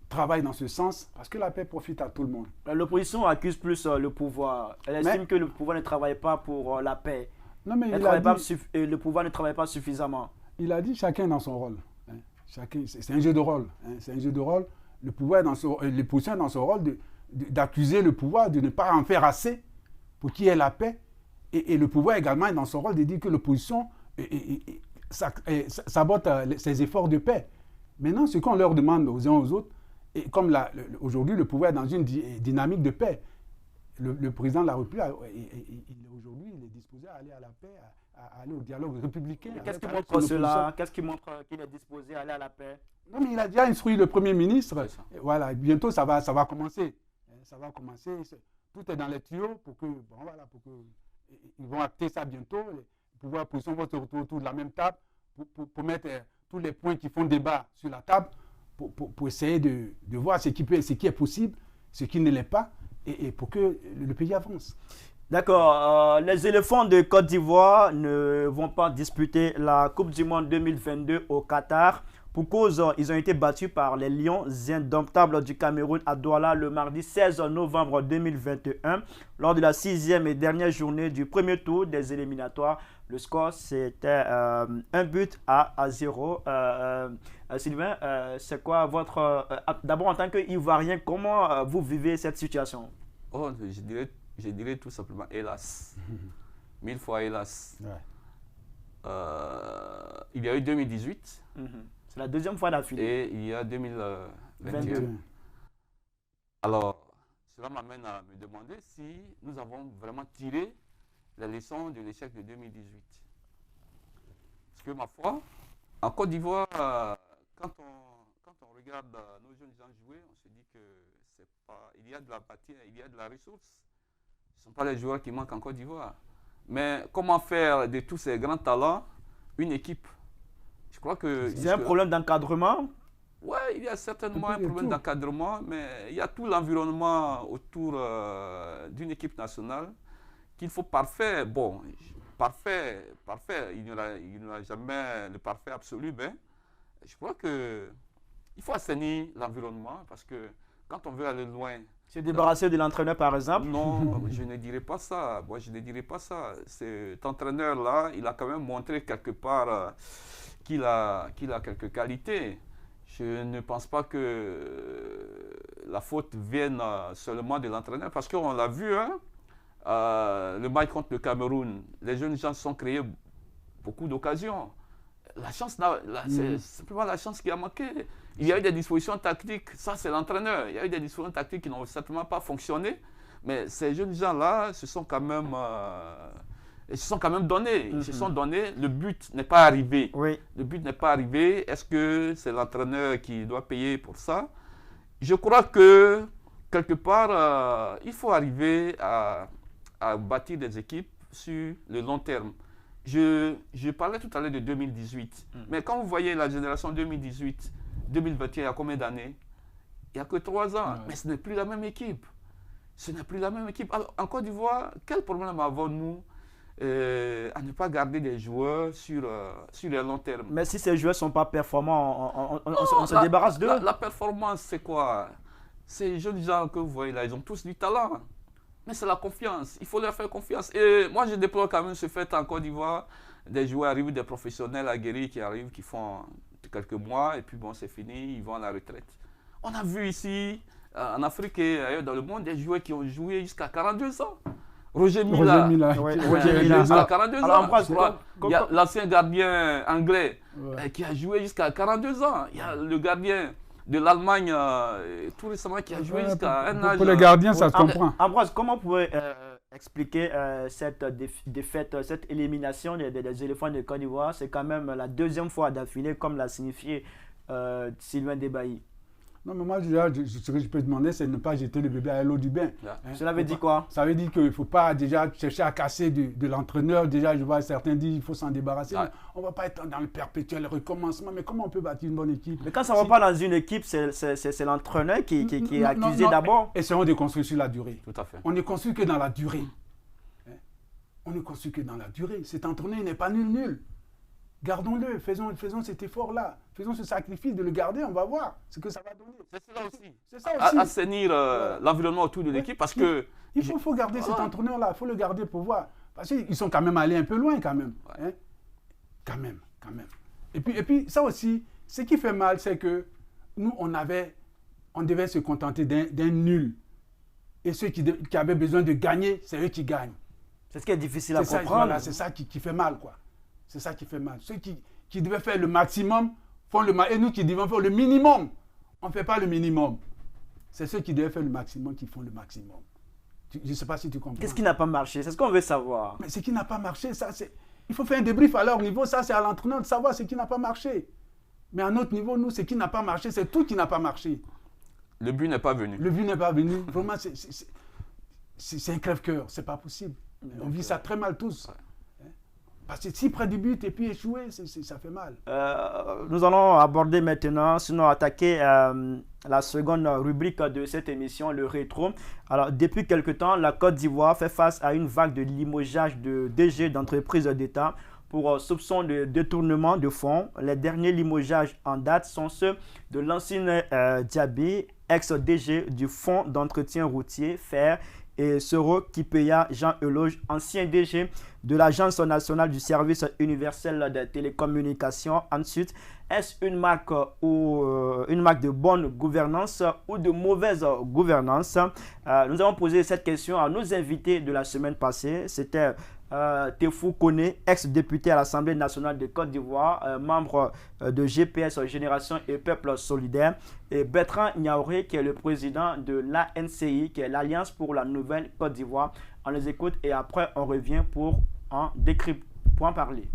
travaillent dans ce sens, parce que la paix profite à tout le monde. L'opposition accuse plus le pouvoir. Elle estime que le pouvoir ne travaille pas pour la paix. Non, mais le pouvoir ne travaille pas suffisamment. Il a dit chacun dans son rôle. Hein. C'est un jeu de rôle. Hein. C'est un jeu de rôle. Le pouvoir l'opposition est dans son rôle d'accuser le pouvoir de ne pas en faire assez pour qu'il y ait la paix. Et le pouvoir également est dans son rôle de dire que l'opposition sabote ses efforts de paix. Maintenant, ce qu'on leur demande aux uns aux autres, et comme aujourd'hui, le pouvoir est dans une dynamique de paix. Le président de la République, aujourd'hui, il est disposé à aller à la paix, à aller au dialogue républicain. Qu'est-ce qui montre cela? Qu'est-ce qui montre qu'il est disposé à aller à la paix? Non, mais il a déjà instruit le Premier ministre. Voilà, bientôt, ça va commencer. Ça va commencer. Tout est dans les tuyaux pour que, ils vont acter ça bientôt. Le pouvoir et l'opposition vont se retrouver autour de la même table pour mettre tous les points qui font débat sur la table. Pour essayer de voir ce qui est possible, ce qui ne l'est pas, et pour que le pays avance. D'accord. Les éléphants de Côte d'Ivoire ne vont pas disputer la Coupe du Monde 2022 au Qatar. Pour cause, ils ont été battus par les Lions indomptables du Cameroun à Douala le mardi 16 novembre 2021. Lors de la 6e et dernière journée du premier tour des éliminatoires, le score c'était 1 but à 0. Sylvain, c'est quoi votre... D'abord en tant qu'Ivoirien, comment vous vivez cette situation? Je dirais tout simplement hélas. 1000 fois hélas. Ouais. Il y a eu 2018. C'est la deuxième fois d'affilée. Et il y a 2021. Alors, cela m'amène à me demander si nous avons vraiment tiré les leçons de l'échec de 2018. Parce que ma foi, en Côte d'Ivoire, quand on regarde nos jeunes gens jouer, on se dit que il y a de la matière, il y a de la ressource. Ce ne sont pas les joueurs qui manquent en Côte d'Ivoire. Mais comment faire de tous ces grands talents une équipe? Je crois que... C'est un problème d'encadrement? Oui, il y a certainement un Il y a problème tout. d'encadrement, mais il y a tout l'environnement autour d'une équipe nationale qu'il faut parfaire. Bon, parfait, il n'y aura jamais le parfait absolu, mais je crois que il faut assainir l'environnement parce que quand on veut aller loin, Se débarrasser de l'entraîneur, par exemple? non, je ne dirais pas ça. Moi, je ne dirais pas ça. Cet entraîneur-là, il a quand même montré quelque part qu'il a quelques qualités. Je ne pense pas que la faute vienne seulement de l'entraîneur parce qu'on l'a vu, hein, le match contre le Cameroun, les jeunes gens se sont créés beaucoup d'occasions. La chance, c'est simplement la chance qui a manqué. Il y a eu des dispositions tactiques, ça c'est l'entraîneur. Il y a eu des dispositions tactiques qui n'ont certainement pas fonctionné, mais ces jeunes gens-là se sont quand même donnés. Ils se sont donnés. Le but n'est pas arrivé. Oui. Le but n'est pas arrivé. Est-ce que c'est l'entraîneur qui doit payer pour ça? Je crois que quelque part, il faut arriver à bâtir des équipes sur le long terme. Je parlais tout à l'heure de 2018, mais quand vous voyez la génération 2018, 2021, il y a combien d'années? Il n'y a que 3 ans, mais ce n'est plus la même équipe. Ce n'est plus la même équipe. Alors, en Côte d'Ivoire, quel problème avons-nous à ne pas garder des joueurs sur le long terme? Mais si ces joueurs ne sont pas performants, on se débarrasse d'eux? La performance, c'est quoi? Ces jeunes gens que vous voyez là, ils ont tous du talent. Mais c'est la confiance. Il faut leur faire confiance. Et moi, je déplore quand même ce fait en Côte d'Ivoire. Des joueurs arrivent, des professionnels aguerris qui arrivent, qui font quelques mois, et puis bon, c'est fini, ils vont à la retraite. On a vu ici, en Afrique et ailleurs dans le monde, des joueurs qui ont joué jusqu'à 42 ans. Roger Mila. Roger Mila. À 42 ans. Il y a l'ancien gardien anglais qui a joué jusqu'à 42 ans. Il y a le gardien de l'Allemagne tout récemment qui a joué jusqu'à un âge. Pour les gardiens, ça se comprend. Ambroise, comment vous pouvez expliquer cette défaite, cette élimination des éléphants de Côte d'Ivoire? C'est quand même la 2e fois d'affilée, comme l'a signifié Sylvain Debailly. Non, mais moi, ce que je peux demander, c'est de ne pas jeter le bébé à l'eau du bain. Cela veut dire quoi? Ça veut dire qu'il ne faut pas déjà chercher à casser de l'entraîneur. Déjà, je vois certains dire qu'il faut s'en débarrasser. On ne va pas être dans le perpétuel recommencement. Mais comment on peut bâtir une bonne équipe? Mais quand ça ne va pas dans une équipe, c'est l'entraîneur qui est accusé d'abord. Essayons de construire sur la durée. Tout à fait. On ne construit que dans la durée. On ne construit que dans la durée. Cet entraîneur n'est pas nul. Gardons-le, faisons cet effort-là, faisons ce sacrifice de le garder, on va voir ce que ça va donner. C'est cela aussi. C'est ça aussi. Assainir l'environnement autour de l'équipe parce que... Il faut garder cet entraîneur-là, il faut le garder pour voir. Parce qu'ils sont quand même allés un peu loin quand même. Hein? Quand même. Et puis ça aussi, ce qui fait mal, c'est que nous, on devait se contenter d'un nul. Et ceux qui avaient besoin de gagner, c'est eux qui gagnent. C'est ce qui est difficile à comprendre. Voilà, c'est ça qui fait mal, quoi. C'est ça qui fait mal. Ceux qui devaient faire le maximum font le maximum. Et nous qui devons faire le minimum, on ne fait pas le minimum. C'est ceux qui devaient faire le maximum qui font le maximum. Je ne sais pas si tu comprends. Qu'est-ce qui n'a pas marché? C'est ce qu'on veut savoir. Mais ce qui n'a pas marché, il faut faire un débrief à leur niveau. Ça, c'est à l'entraîneur de savoir ce qui n'a pas marché. Mais à notre niveau, nous, ce qui n'a pas marché, c'est tout qui n'a pas marché. Le but n'est pas venu. Le but n'est pas venu. Vraiment, c'est un crève-cœur. Ce n'est pas possible. On vit ça très mal tous. Parce que si près du but et puis échouer, ça fait mal. Nous allons aborder maintenant, sinon attaquer la seconde rubrique de cette émission, le rétro. Alors, depuis quelque temps, la Côte d'Ivoire fait face à une vague de limogeage de DG d'entreprises d'État pour soupçon de détournement de fonds. Les derniers limogeages en date sont ceux de l'ancien Diaby, ex-DG du Fonds d'entretien routier, FER, et Soro Kipeya Jean Eloge, ancien DG de l'Agence nationale du service universel des télécommunications. Ensuite, est-ce une marque de bonne gouvernance ou de mauvaise gouvernance? Nous avons posé cette question à nos invités de la semaine passée. C'était Tefou Kone, ex-député à l'Assemblée nationale de Côte d'Ivoire, membre de GPS Génération et Peuple Solidaire, et Bertrand Niaouré, qui est le président de l'ANCI, qui est l'Alliance pour la Nouvelle Côte d'Ivoire. On les écoute et après on revient pour en parler.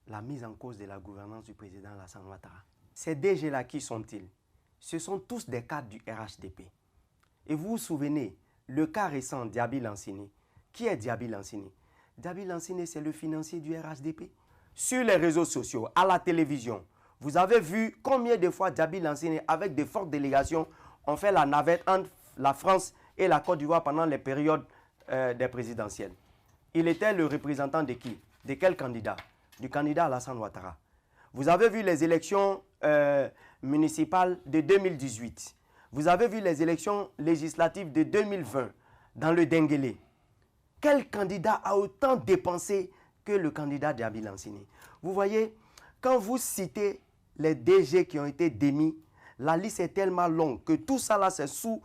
la mise en cause de la gouvernance du président Alassane Ouattara. Ces DG-là, qui sont-ils? Ce sont tous des cadres du RHDP. Et vous vous souvenez, le cas récent Diaby Lansini. Qui est Diaby Lansini? Diaby Lansini, c'est le financier du RHDP. Sur les réseaux sociaux, à la télévision, vous avez vu combien de fois Diaby Lansini, avec de fortes délégations, ont fait la navette entre la France et la Côte d'Ivoire pendant les périodes des présidentielles. Il était le représentant de qui? De quel candidat? Du candidat Alassane Ouattara. Vous avez vu les élections municipales de 2018. Vous avez vu les élections législatives de 2020 dans le Denguélé. Quel candidat a autant dépensé que le candidat Diaby Lansini? Vous voyez, quand vous citez les DG qui ont été démis, la liste est tellement longue que tout ça là, c'est sous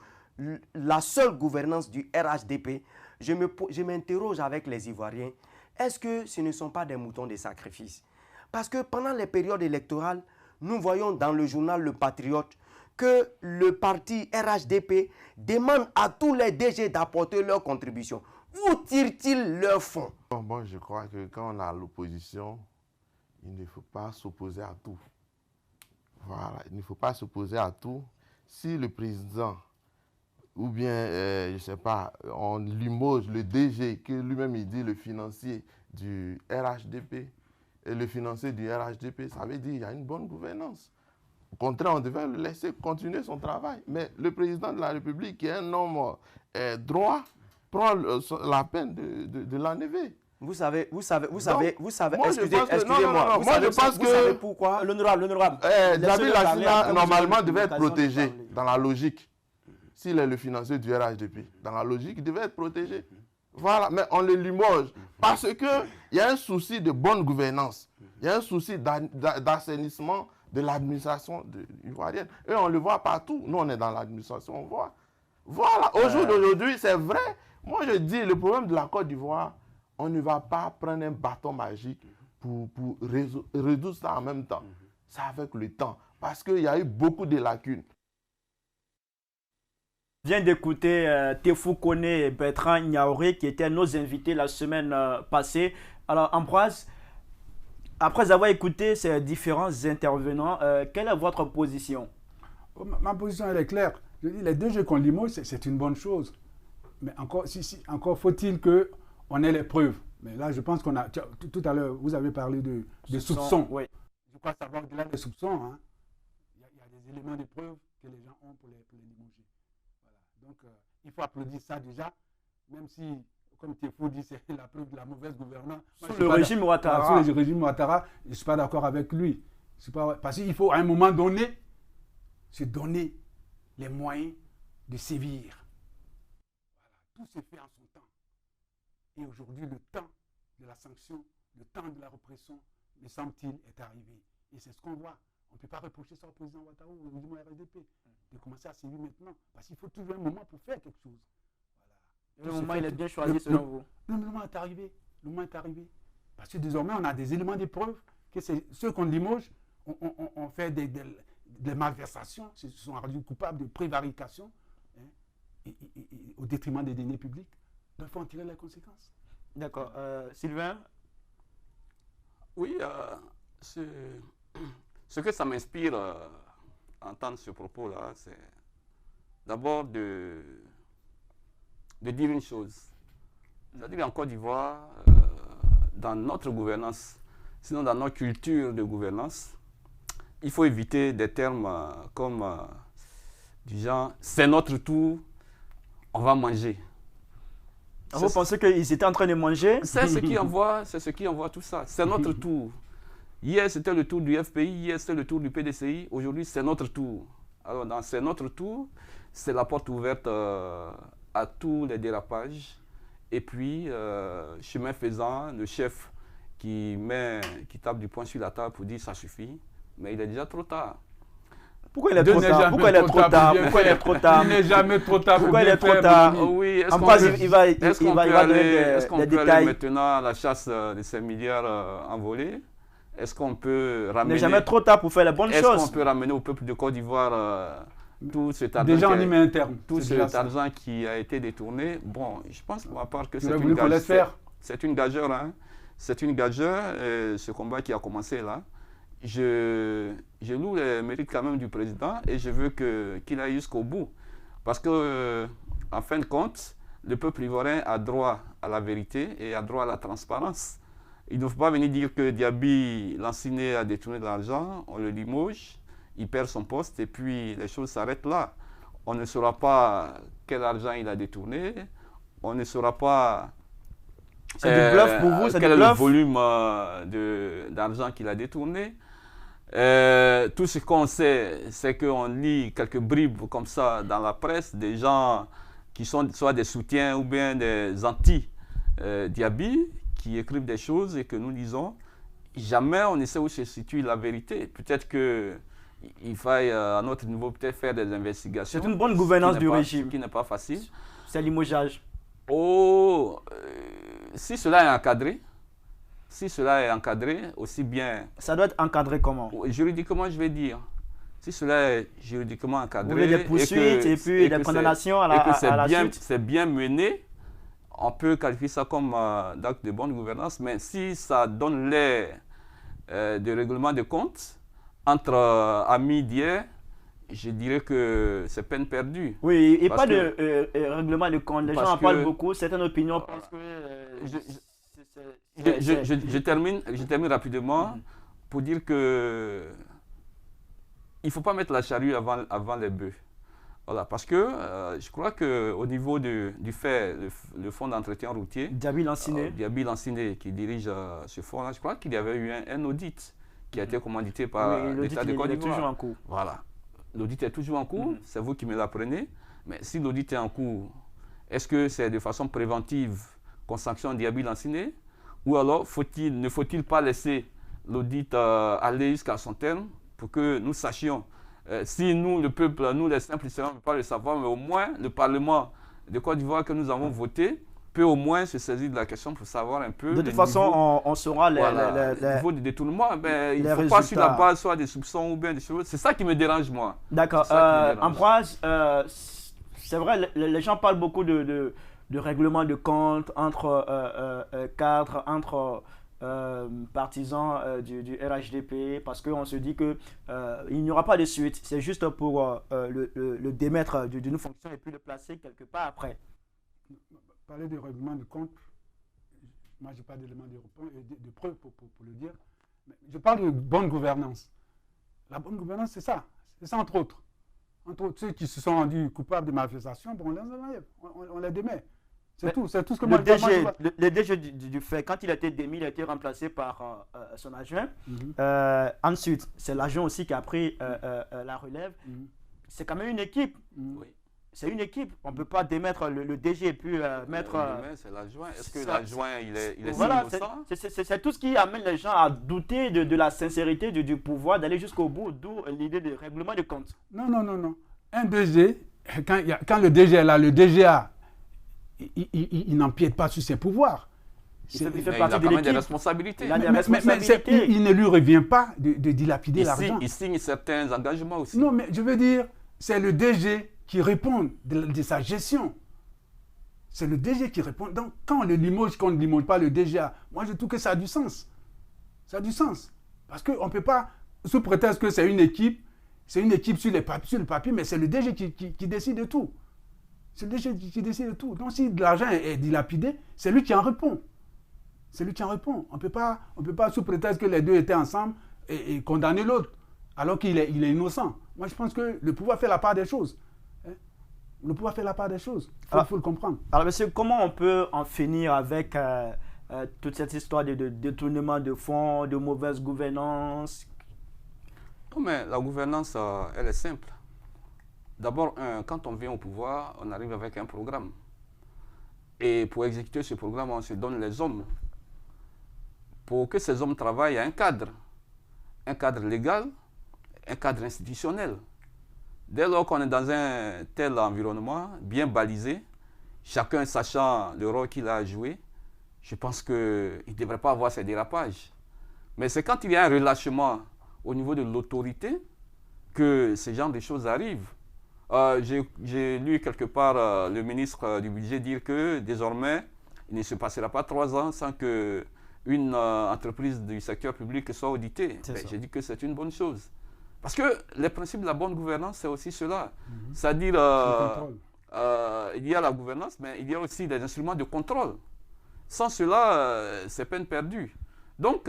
la seule gouvernance du RHDP. Je m'interroge avec les Ivoiriens. Est-ce que ce ne sont pas des moutons de sacrifice? Parce que pendant les périodes électorales, nous voyons dans le journal Le Patriote que le parti RHDP demande à tous les DG d'apporter leur contribution. Où tirent-ils leurs fonds? Bon, je crois que quand on a l'opposition, il ne faut pas s'opposer à tout. Voilà, il ne faut pas s'opposer à tout. Si le président, ou bien, je ne sais pas, on limoge le DG, que lui-même il dit le financier du RHDP, et le financier du RHDP, ça veut dire qu'il y a une bonne gouvernance. Au contraire, on devait le laisser continuer son travail. Mais le président de la République, qui est un homme droit, prend la peine de l'enlever. Vous savez, moi, excusez-moi. Vous savez pourquoi? L'honorable. Diaby Lansini, normalement, devait être protégé dans la logique. S'il est le financier du RHDP, dans la logique, il devait être protégé. Voilà, mais on le limoge parce qu'il y a un souci de bonne gouvernance. Il y a un souci d'assainissement de l'administration ivoirienne. Et on le voit partout. Nous, on est dans l'administration, on voit. Voilà, au jour d'aujourd'hui, c'est vrai. Moi, je dis, le problème de la Côte d'Ivoire, on ne va pas prendre un bâton magique pour résoudre ça en même temps. C'est avec le temps. Parce qu'il y a eu beaucoup de lacunes. On vient d'écouter Tefou Kone et Bertrand Niaouré qui étaient nos invités la semaine passée. Alors, Ambroise, après avoir écouté ces différents intervenants, quelle est votre position? Ma position, elle est claire. Je dis, les DG qu'on limoge, c'est une bonne chose. Mais encore faut-il qu'on ait les preuves. Mais là, je pense qu'on a... Tout à l'heure, vous avez parlé de soupçons. Oui. Je crois savoir que là, les soupçons, hein, il y a des éléments de preuve que les gens ont pour les limoger. Voilà. Donc, il faut applaudir ça déjà, même si, comme Tefou dit, c'est la preuve de la mauvaise gouvernance. Sous le régime Ouattara. Sous le régime Ouattara, je ne suis pas d'accord avec lui. Parce qu'il faut, à un moment donné, se donner les moyens de sévir. Voilà. Tout se fait en son temps. Et aujourd'hui, le temps de la sanction, le temps de la répression, me semble-t-il, est arrivé. Et c'est ce qu'on voit. On ne peut pas reprocher ça au président Ouattara ou au régime RHDP de commencer à sévir maintenant. Parce qu'il faut toujours un moment pour faire quelque chose. Voilà. Le moment, il est bien choisi selon vous. Le moment est arrivé. Le moment est arrivé. Parce que désormais, on a des éléments de preuve que ceux qu'on limoge ont fait des malversations, se sont rendus coupables de prévarication, hein, et au détriment des deniers publics. Donc, il faut en tirer les conséquences. D'accord. Sylvain? Oui, ce que ça m'inspire entendre ce propos-là, c'est d'abord de dire une chose. C'est-à-dire qu'en Côte d'Ivoire, dans notre gouvernance, sinon dans notre culture de gouvernance, il faut éviter des termes comme du genre « c'est notre tour, on va manger ». Vous pensez qu'ils étaient en train de manger? C'est ce qui envoie tout ça. C'est notre tour. Hier, c'était le tour du FPI, hier, c'était le tour du PDCI. Aujourd'hui, c'est notre tour. Alors, dans c'est notre tour, c'est la porte ouverte à tous les dérapages. Et puis, chemin faisant, le chef qui tape du poing sur la table pour dire ça suffit, mais il est déjà trop tard. Pourquoi il est trop tard? Pourquoi il est trop tard? Pourquoi il est trop tard? Il n'est jamais trop tard. Pourquoi il est trop tard? Oui, est-ce qu'on peut aller maintenant à la chasse de ces milliards envolés? Est-ce qu'on peut ramener... Il n'est jamais trop tard pour faire les bonnes choses. Est-ce qu'on peut ramener au peuple de Côte d'Ivoire tout cet argent, déjà on y met un terme. Tout cet argent qui a été détourné? Bon, je pense à part que c'est une gageure. Hein? c'est une gageure, ce combat qui a commencé là. Je loue les mérites quand même du président et je veux qu'il aille jusqu'au bout. Parce que, en fin de compte, le peuple ivoirien a droit à la vérité et a droit à la transparence. Il ne faut pas venir dire que Diaby Lanciné a détourné de l'argent, on le limoge, il perd son poste et puis les choses s'arrêtent là. On ne saura pas quel argent il a détourné, on ne saura pas c'est du bluff pour vous, quel est le volume d'argent qu'il a détourné. Tout ce qu'on sait, c'est qu'on lit quelques bribes comme ça dans la presse, des gens qui sont soit des soutiens ou bien des anti-Diaby, qui écrivent des choses et que nous lisons. Jamais on ne sait où se situe la vérité. Peut-être qu'il faille à notre niveau peut-être faire des investigations. C'est une bonne gouvernance du régime. Qui n'est pas facile. C'est limogeage. Oh, si cela est encadré, aussi bien... Ça doit être encadré comment? Juridiquement, je vais dire. Si cela est juridiquement encadré... Vous voulez des poursuites et puis des condamnations à la suite? C'est bien mené, on peut qualifier ça comme d'acte de bonne gouvernance, mais si ça donne l'air de règlement de compte entre amis d'hier, je dirais que c'est peine perdue. Oui, et pas de règlement de compte. Les gens en parlent beaucoup, certaines opinions pensent que... Je termine rapidement pour dire que il ne faut pas mettre la charrue avant les bœufs. Voilà, parce que je crois qu'au niveau du fait, le fonds d'entretien routier, Diaby Lanciné qui dirige ce fonds-là, je crois qu'il y avait eu un audit qui a été commandité par l'État de Côte d'Ivoire. Toujours en cours. Voilà. L'audit est toujours en cours, c'est vous qui me l'apprenez. Mais si l'audit est en cours, est-ce que c'est de façon préventive qu'on sanctionne Diaby Lanciné? Ou alors ne faut-il pas laisser l'audit aller jusqu'à son terme pour que nous sachions si nous, le peuple, nous les simples citoyens, on ne peut pas le savoir, mais au moins le Parlement de Côte d'Ivoire que nous avons voté peut au moins se saisir de la question pour savoir un peu. De toute façon, on saura le niveau de détournement. Ben, il ne faut pas sur la base soit des soupçons ou bien des choses. C'est ça qui me dérange, moi. D'accord. Ambroise, c'est vrai, les gens parlent beaucoup de règlement de compte entre cadres, entre partisans du RHDP, parce qu'on se dit qu'il n'y aura pas de suite. C'est juste pour le démettre d'une fonction et puis le placer quelque part après. Parler de règlement de compte, moi je n'ai pas d'éléments de preuve pour le dire. Mais je parle de bonne gouvernance. La bonne gouvernance, c'est ça. C'est ça entre autres. Entre autres, ceux qui se sont rendus coupables de malversation, bon, on les démet. C'est tout ce que moi je vois. Le DG du fait, quand il a été démis, il a été remplacé par son adjoint. Ensuite, c'est l'adjoint aussi qui a pris la relève. C'est quand même une équipe. Oui. C'est une équipe. On ne peut pas démettre le DG et puis mettre... c'est l'adjoint. Est-ce que l'adjoint, il est voilà, innocent? C'est tout ce qui amène les gens à douter de la sincérité du pouvoir, d'aller jusqu'au bout, d'où l'idée de règlement de compte. Non. Un DG, quand le DG est là, le DGA, il n'empiète pas sur ses pouvoirs. Il fait partie de l'équipe. Des responsabilités. Mais il ne lui revient pas de dilapider l'argent. Il signe certains engagements aussi. Non, mais je veux dire, c'est le DG qui répond de sa gestion. C'est le DG qui répond. Donc, quand on le limoge, quand on ne limoge pas le DGA, moi je trouve que ça a du sens. Ça a du sens. Parce qu'on ne peut pas, sous prétexte que c'est une équipe sur le papier, mais c'est le DG qui décide de tout. C'est le DG qui décide de tout. Donc, si l'argent est dilapidé, c'est lui qui en répond. C'est lui qui en répond. On ne peut pas, sous prétexte que les deux étaient ensemble, et condamner l'autre, alors qu'il est innocent. Moi, je pense que le pouvoir fait la part des choses. Le pouvoir fait la part des choses. Il faut le comprendre. Alors, monsieur, comment on peut en finir avec toute cette histoire de détournement de fonds, de mauvaise gouvernance? Non, mais la gouvernance, elle est simple. D'abord, quand on vient au pouvoir, on arrive avec un programme. Et pour exécuter ce programme, on se donne les hommes. Pour que ces hommes travaillent, il y a un cadre légal, un cadre institutionnel. Dès lors qu'on est dans un tel environnement, bien balisé, chacun sachant le rôle qu'il a à jouer, je pense qu'il ne devrait pas avoir ces dérapages. Mais c'est quand il y a un relâchement au niveau de l'autorité que ce genre de choses arrivent. J'ai lu quelque part le ministre du budget dire que désormais, il ne se passera pas 3 ans sans que une entreprise du secteur public soit auditée. J'ai dit que c'est une bonne chose. Parce que les principes de la bonne gouvernance, c'est aussi cela. C'est-à-dire, il y a la gouvernance, mais il y a aussi des instruments de contrôle. Sans cela, c'est peine perdue. Donc,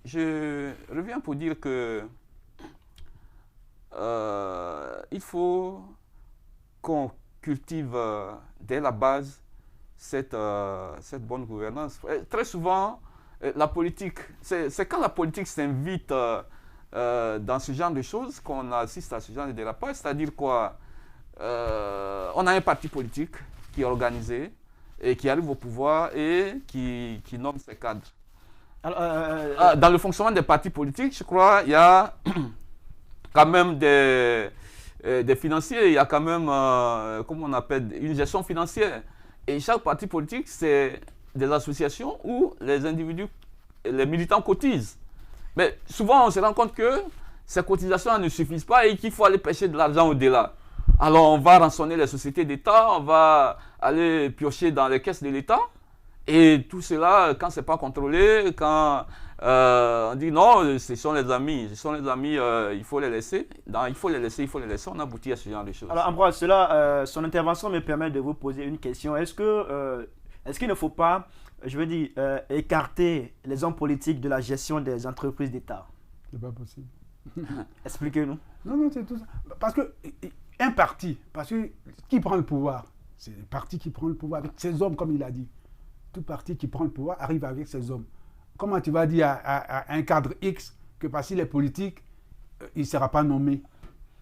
je reviens pour dire que il faut qu'on cultive dès la base cette bonne gouvernance. Très souvent, la politique, c'est quand la politique s'invite dans ce genre de choses qu'on assiste à ce genre de dérapage. C'est-à-dire quoi? On a un parti politique qui est organisé et qui arrive au pouvoir et qui nomme ses cadres. Alors, dans le fonctionnement des partis politiques, je crois qu'il y a quand même des financiers, il y a quand même, comment on appelle, une gestion financière. Et chaque parti politique, c'est des associations où les individus, les militants cotisent. Mais souvent, on se rend compte que ces cotisations ne suffisent pas et qu'il faut aller pêcher de l'argent au-delà. Alors, on va rançonner les sociétés d'État, on va aller piocher dans les caisses de l'État. Et tout cela, quand ce n'est pas contrôlé, quand on dit non, ce sont les amis, il faut les laisser. Non, il faut les laisser, on aboutit à ce genre de choses. Alors, Ambroise, son intervention me permet de vous poser une question. Est-ce qu'il ne faut pas, je veux dire, écarter les hommes politiques de la gestion des entreprises d'État? C'est pas possible. Expliquez-nous. Non, c'est tout ça. Parce que un parti, parce que qui prend le pouvoir? C'est le parti qui prend le pouvoir avec ses hommes, comme il a dit. Tout parti qui prend le pouvoir arrive avec ses hommes. Comment tu vas dire à un cadre X que parce qu'il est politique, il ne sera pas nommé?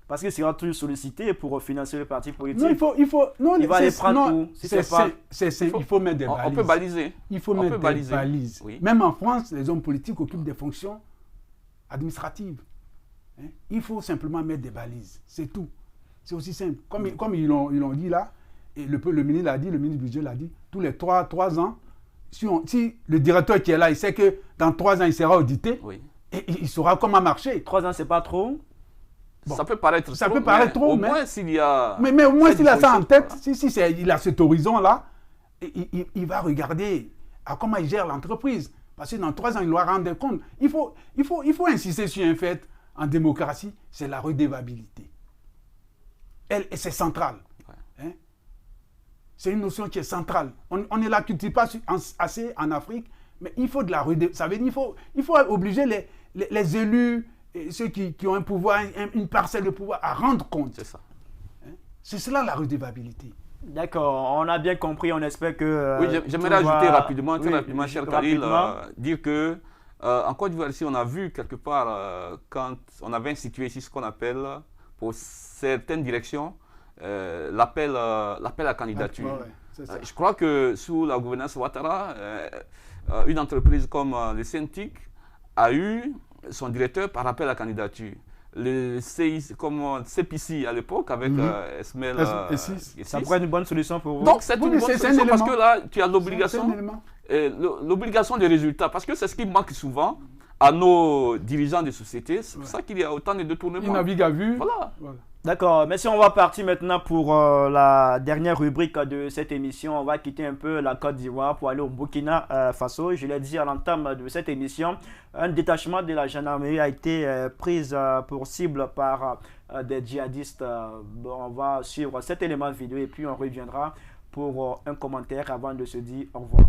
Parce qu'il sera toujours sollicité pour financer le parti politique. Non, il va les prendre où? Il faut mettre des balises. On peut baliser. Il faut mettre des balises. Oui. Même en France, les hommes politiques occupent des fonctions administratives. Il faut simplement mettre des balises. C'est tout. C'est aussi simple. Comme ils l'ont dit là, et le ministre l'a dit, le ministre du budget l'a dit, tous les 3 ans, si le directeur qui est là, il sait que dans 3 ans, il sera audité, et il saura comment marcher. 3 ans, c'est pas trop? Bon, ça peut paraître trop, mais au moins s'il y a... Mais au moins s'il a ça en tête, il a cet horizon-là, il va regarder à comment il gère l'entreprise. Parce que dans 3 ans, il doit rendre compte. Il faut insister sur un fait en démocratie, c'est la redevabilité. C'est central. Hein? C'est une notion qui est centrale. On ne la cultive pas assez en Afrique, mais il faut de la redevabilité. Ça veut dire qu'il faut obliger les élus, et ceux qui ont un pouvoir, une parcelle de pouvoir, à rendre compte. C'est ça. Hein? C'est cela la redevabilité. D'accord, on a bien compris, on espère que... oui, j'aimerais ajouter rapidement, cher Khalil, dire que en Côte d'Ivoire, ici, on a vu quelque part, quand on avait institué ici ce qu'on appelle, pour certaines directions, l'appel à candidature. Je crois que sous la gouvernance Ouattara, une entreprise comme le CNTIC a eu son directeur par appel à candidature. Le CPC à l'époque avec Esmel ça pourrait être une bonne solution pour vous. Donc c'est une bonne solution parce que là tu as l'obligation de résultats, parce que c'est ce qui manque souvent à nos dirigeants de société. C'est pour ça qu'il y a autant de détournements. Ils naviguent à vue. Voilà. D'accord, mais si on va partir maintenant pour la dernière rubrique de cette émission, on va quitter un peu la Côte d'Ivoire pour aller au Burkina Faso. Je l'ai dit à l'entame de cette émission, un détachement de la gendarmerie a été pris pour cible par des djihadistes. On va suivre cet élément vidéo et puis on reviendra pour un commentaire avant de se dire au revoir.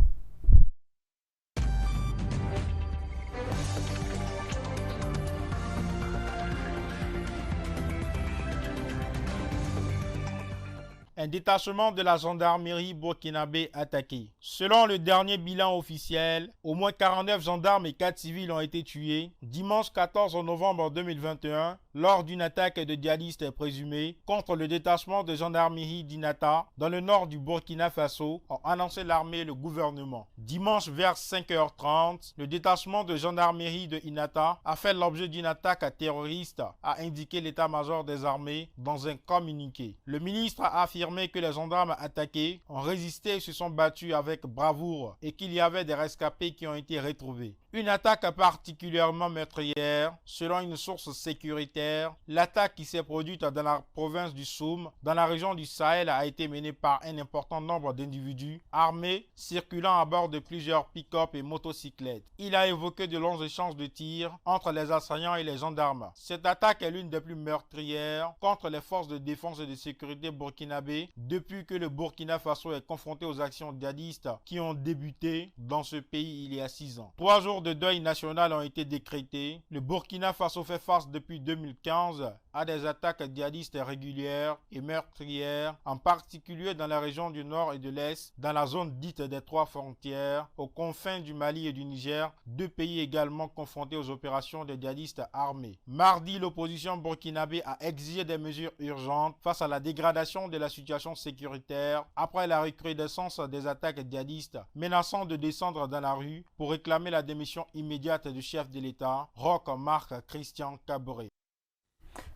Un détachement de la gendarmerie burkinabé attaqué. Selon le dernier bilan officiel, au moins 49 gendarmes et 4 civils ont été tués dimanche 14 novembre 2021 lors d'une attaque de djihadistes présumés contre le détachement de gendarmerie d'Inata dans le nord du Burkina Faso, ont annoncé l'armée et le gouvernement. Dimanche vers 5h30, le détachement de gendarmerie de Inata a fait l'objet d'une attaque terroriste, a indiqué l'état-major des armées dans un communiqué. Le ministre a affirmé que les gendarmes attaqués ont résisté et se sont battus avec bravoure et qu'il y avait des rescapés qui ont été retrouvés. Une attaque particulièrement meurtrière, selon une source sécuritaire, hier, l'attaque qui s'est produite dans la province du Soum, dans la région du Sahel, a été menée par un important nombre d'individus armés circulant à bord de plusieurs pick-up et motocyclettes. Il a évoqué de longs échanges de tirs entre les assaillants et les gendarmes. Cette attaque est l'une des plus meurtrières contre les forces de défense et de sécurité burkinabées depuis que le Burkina Faso est confronté aux actions djihadistes qui ont débuté dans ce pays il y a 6 ans. 3 jours de deuil national ont été décrétés. Le Burkina Faso fait face depuis 2015 à des attaques djihadistes régulières et meurtrières, en particulier dans la région du nord et de l'est, dans la zone dite des 3 frontières, aux confins du Mali et du Niger, 2 pays également confrontés aux opérations des djihadistes armés. Mardi, l'opposition burkinabé a exigé des mesures urgentes face à la dégradation de la situation sécuritaire après la recrudescence des attaques djihadistes, menaçant de descendre dans la rue pour réclamer la démission immédiate du chef de l'État, Roch Marc Christian Kaboré.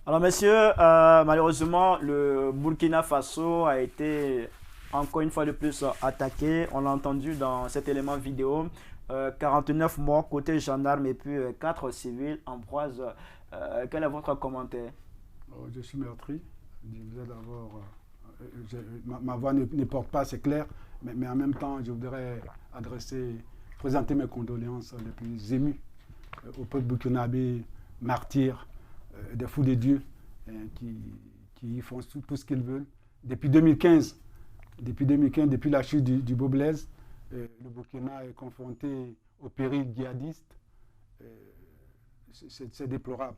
Alors, messieurs, malheureusement, le Burkina Faso a été encore une fois de plus attaqué. On l'a entendu dans cet élément vidéo. 49 morts côté gendarme et puis 4 civils en proie. Quel est votre commentaire? Je suis meurtri. Ma voix ne porte pas, c'est clair, mais en même temps, je voudrais présenter mes condoléances les plus émues au peuple burkinabé, martyr, des fous de Dieu, qui font tout ce qu'ils veulent. Depuis 2015, depuis la chute du Beau Blaise, le Burkina est confronté au péril djihadiste. C'est déplorable.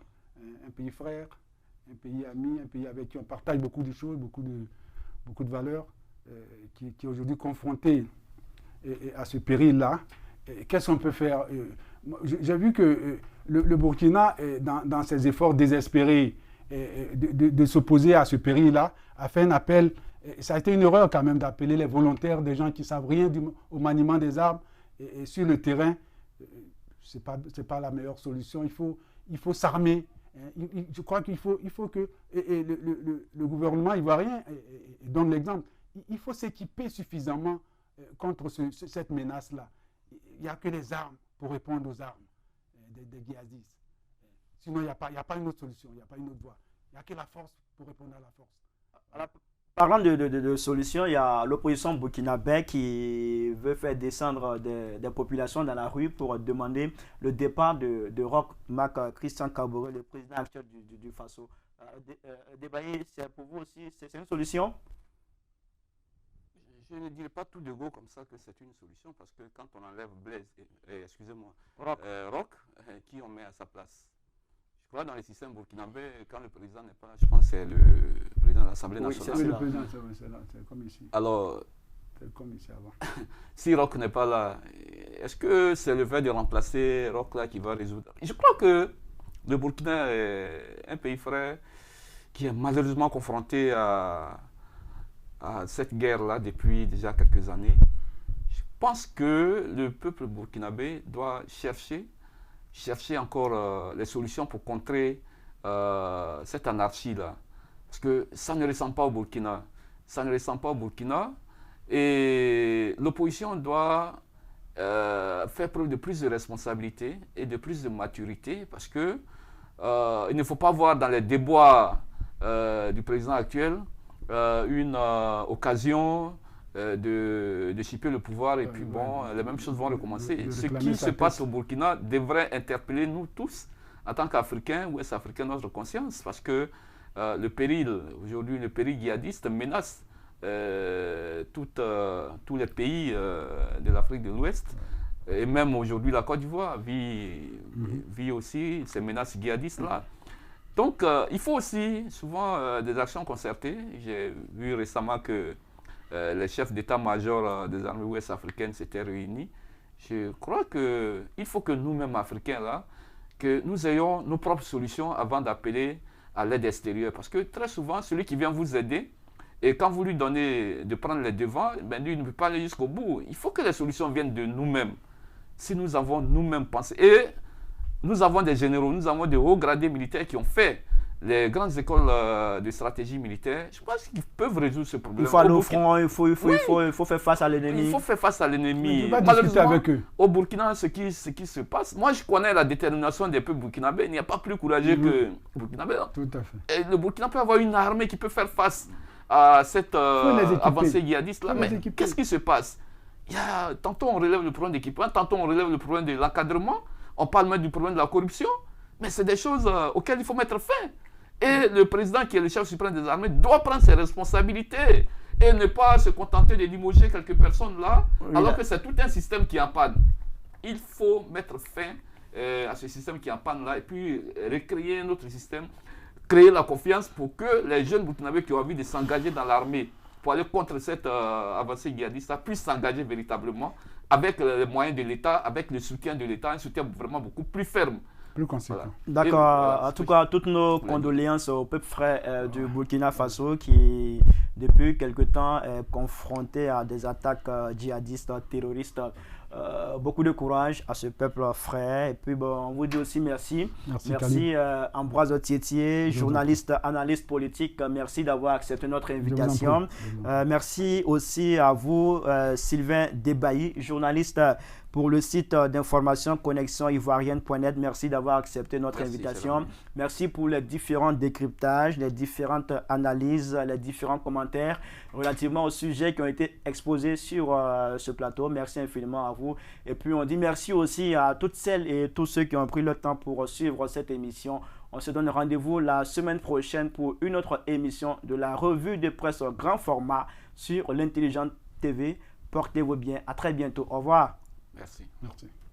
Un pays frère, un pays ami, un pays avec qui on partage beaucoup de choses, beaucoup de valeurs, qui est aujourd'hui confronté à ce péril-là. Qu'est-ce qu'on peut faire? J'ai vu que le Burkina, dans ses efforts désespérés de s'opposer à ce péril-là, a fait un appel. Ça a été une erreur quand même d'appeler les volontaires, des gens qui ne savent rien au maniement des armes. Et sur le terrain, ce n'est pas la meilleure solution. Il faut s'armer. Je crois qu'il faut que le gouvernement ivoirien donne l'exemple. Il faut s'équiper suffisamment contre cette menace-là. Il n'y a que les armes pour répondre aux armes des djihadistes. Sinon, il n'y a pas une autre solution, il n'y a pas une autre voie. Il n'y a que la force pour répondre à la force. Alors, parlant de solutions, il y a l'opposition burkinabé qui veut faire descendre des populations dans la rue pour demander le départ de Roch Marc Christian Kaboré, le président actuel du Faso. Débayer, c'est pour vous aussi, c'est une solution? Je ne dirais pas tout de go comme ça que c'est une solution, parce que quand on enlève Blaise, Roch, qui on met à sa place? Je crois dans le système burkinabé, quand le président n'est pas là, je pense que c'est le président de l'Assemblée nationale. Oui, le président, c'est comme ici. Alors, c'est comme ici avant. Si Roch n'est pas là, est-ce que c'est le fait de remplacer Roch là qui va résoudre? Je crois que le Burkina est un pays frère qui est malheureusement confronté à cette guerre-là depuis déjà quelques années. Je pense que le peuple burkinabé doit chercher encore les solutions pour contrer cette anarchie-là. Parce que ça ne ressemble pas au Burkina. Et l'opposition doit faire preuve de plus de responsabilité et de plus de maturité, parce que il ne faut pas voir dans les déboires du président actuel une occasion de chipper le pouvoir et puis bon, les mêmes choses vont recommencer. Ce qui se passe au Burkina devrait interpeller nous tous en tant qu'Africains, Ouest-Africains, notre conscience, parce que le péril, aujourd'hui, le péril djihadiste menace tous les pays de l'Afrique de l'Ouest. Et même aujourd'hui, la Côte d'Ivoire vit aussi ces menaces djihadistes-là. Donc, il faut aussi souvent des actions concertées. J'ai vu récemment que les chefs d'état-major des armées ouest-africaines s'étaient réunis. Je crois qu'il faut que nous-mêmes, Africains, là, que nous ayons nos propres solutions avant d'appeler à l'aide extérieure. Parce que très souvent, celui qui vient vous aider, et quand vous lui donnez de prendre les devants, ben, lui, il ne peut pas aller jusqu'au bout. Il faut que les solutions viennent de nous-mêmes. Si nous avons nous-mêmes pensé. Et nous avons des généraux, nous avons des hauts gradés militaires qui ont fait les grandes écoles de stratégie militaire, je pense qu'ils peuvent résoudre ce problème. Il faut aller au front, il faut faire face à l'ennemi. Il faut faire face à l'ennemi. Malheureusement, avec eux. Au Burkina, ce qui se passe, moi je connais la détermination des peuples burkinabés. Il n'y a pas plus courageux que burkinabé. Tout à fait. Et le Burkina peut avoir une armée qui peut faire face à cette avancée djihadiste-là. Mais qu'est-ce qui se passe? Tantôt on relève le problème d'équipement, tantôt on relève le problème de l'encadrement, on parle même du problème de la corruption, mais c'est des choses auxquelles il faut mettre fin. Et le président qui est le chef suprême des armées doit prendre ses responsabilités et ne pas se contenter de limoger quelques personnes là, alors que c'est tout un système qui est en panne. Il faut mettre fin à ce système qui est en panne là et puis recréer un autre système, créer la confiance pour que les jeunes burkinabés qui ont envie de s'engager dans l'armée pour aller contre cette avancée djihadiste puissent s'engager véritablement avec les moyens de l'État, avec le soutien de l'État, un soutien vraiment beaucoup plus ferme. Plus conséquent. Voilà. D'accord. En tout cas, toutes nos condoléances au peuple frère du Burkina Faso qui, depuis quelque temps, est confronté à des attaques djihadistes, terroristes. Beaucoup de courage à ce peuple frère. Et puis, bon, on vous dit aussi merci. Merci Ambroise Tiettier, journaliste, analyste politique. Merci d'avoir accepté notre invitation. Merci aussi à vous, Sylvain Debailly, journaliste pour le site d'information connexioivoirienne.net. Merci d'avoir accepté notre invitation. Merci pour les différents décryptages, les différentes analyses, les différents commentaires relativement aux sujets qui ont été exposés sur ce plateau. Merci infiniment à vous. Et puis on dit merci aussi à toutes celles et tous ceux qui ont pris le temps pour suivre cette émission. On se donne rendez-vous la semaine prochaine pour une autre émission de la revue de presse grand format sur l'Intelligente TV. Portez-vous bien. À très bientôt. Au revoir. Merci. Merci.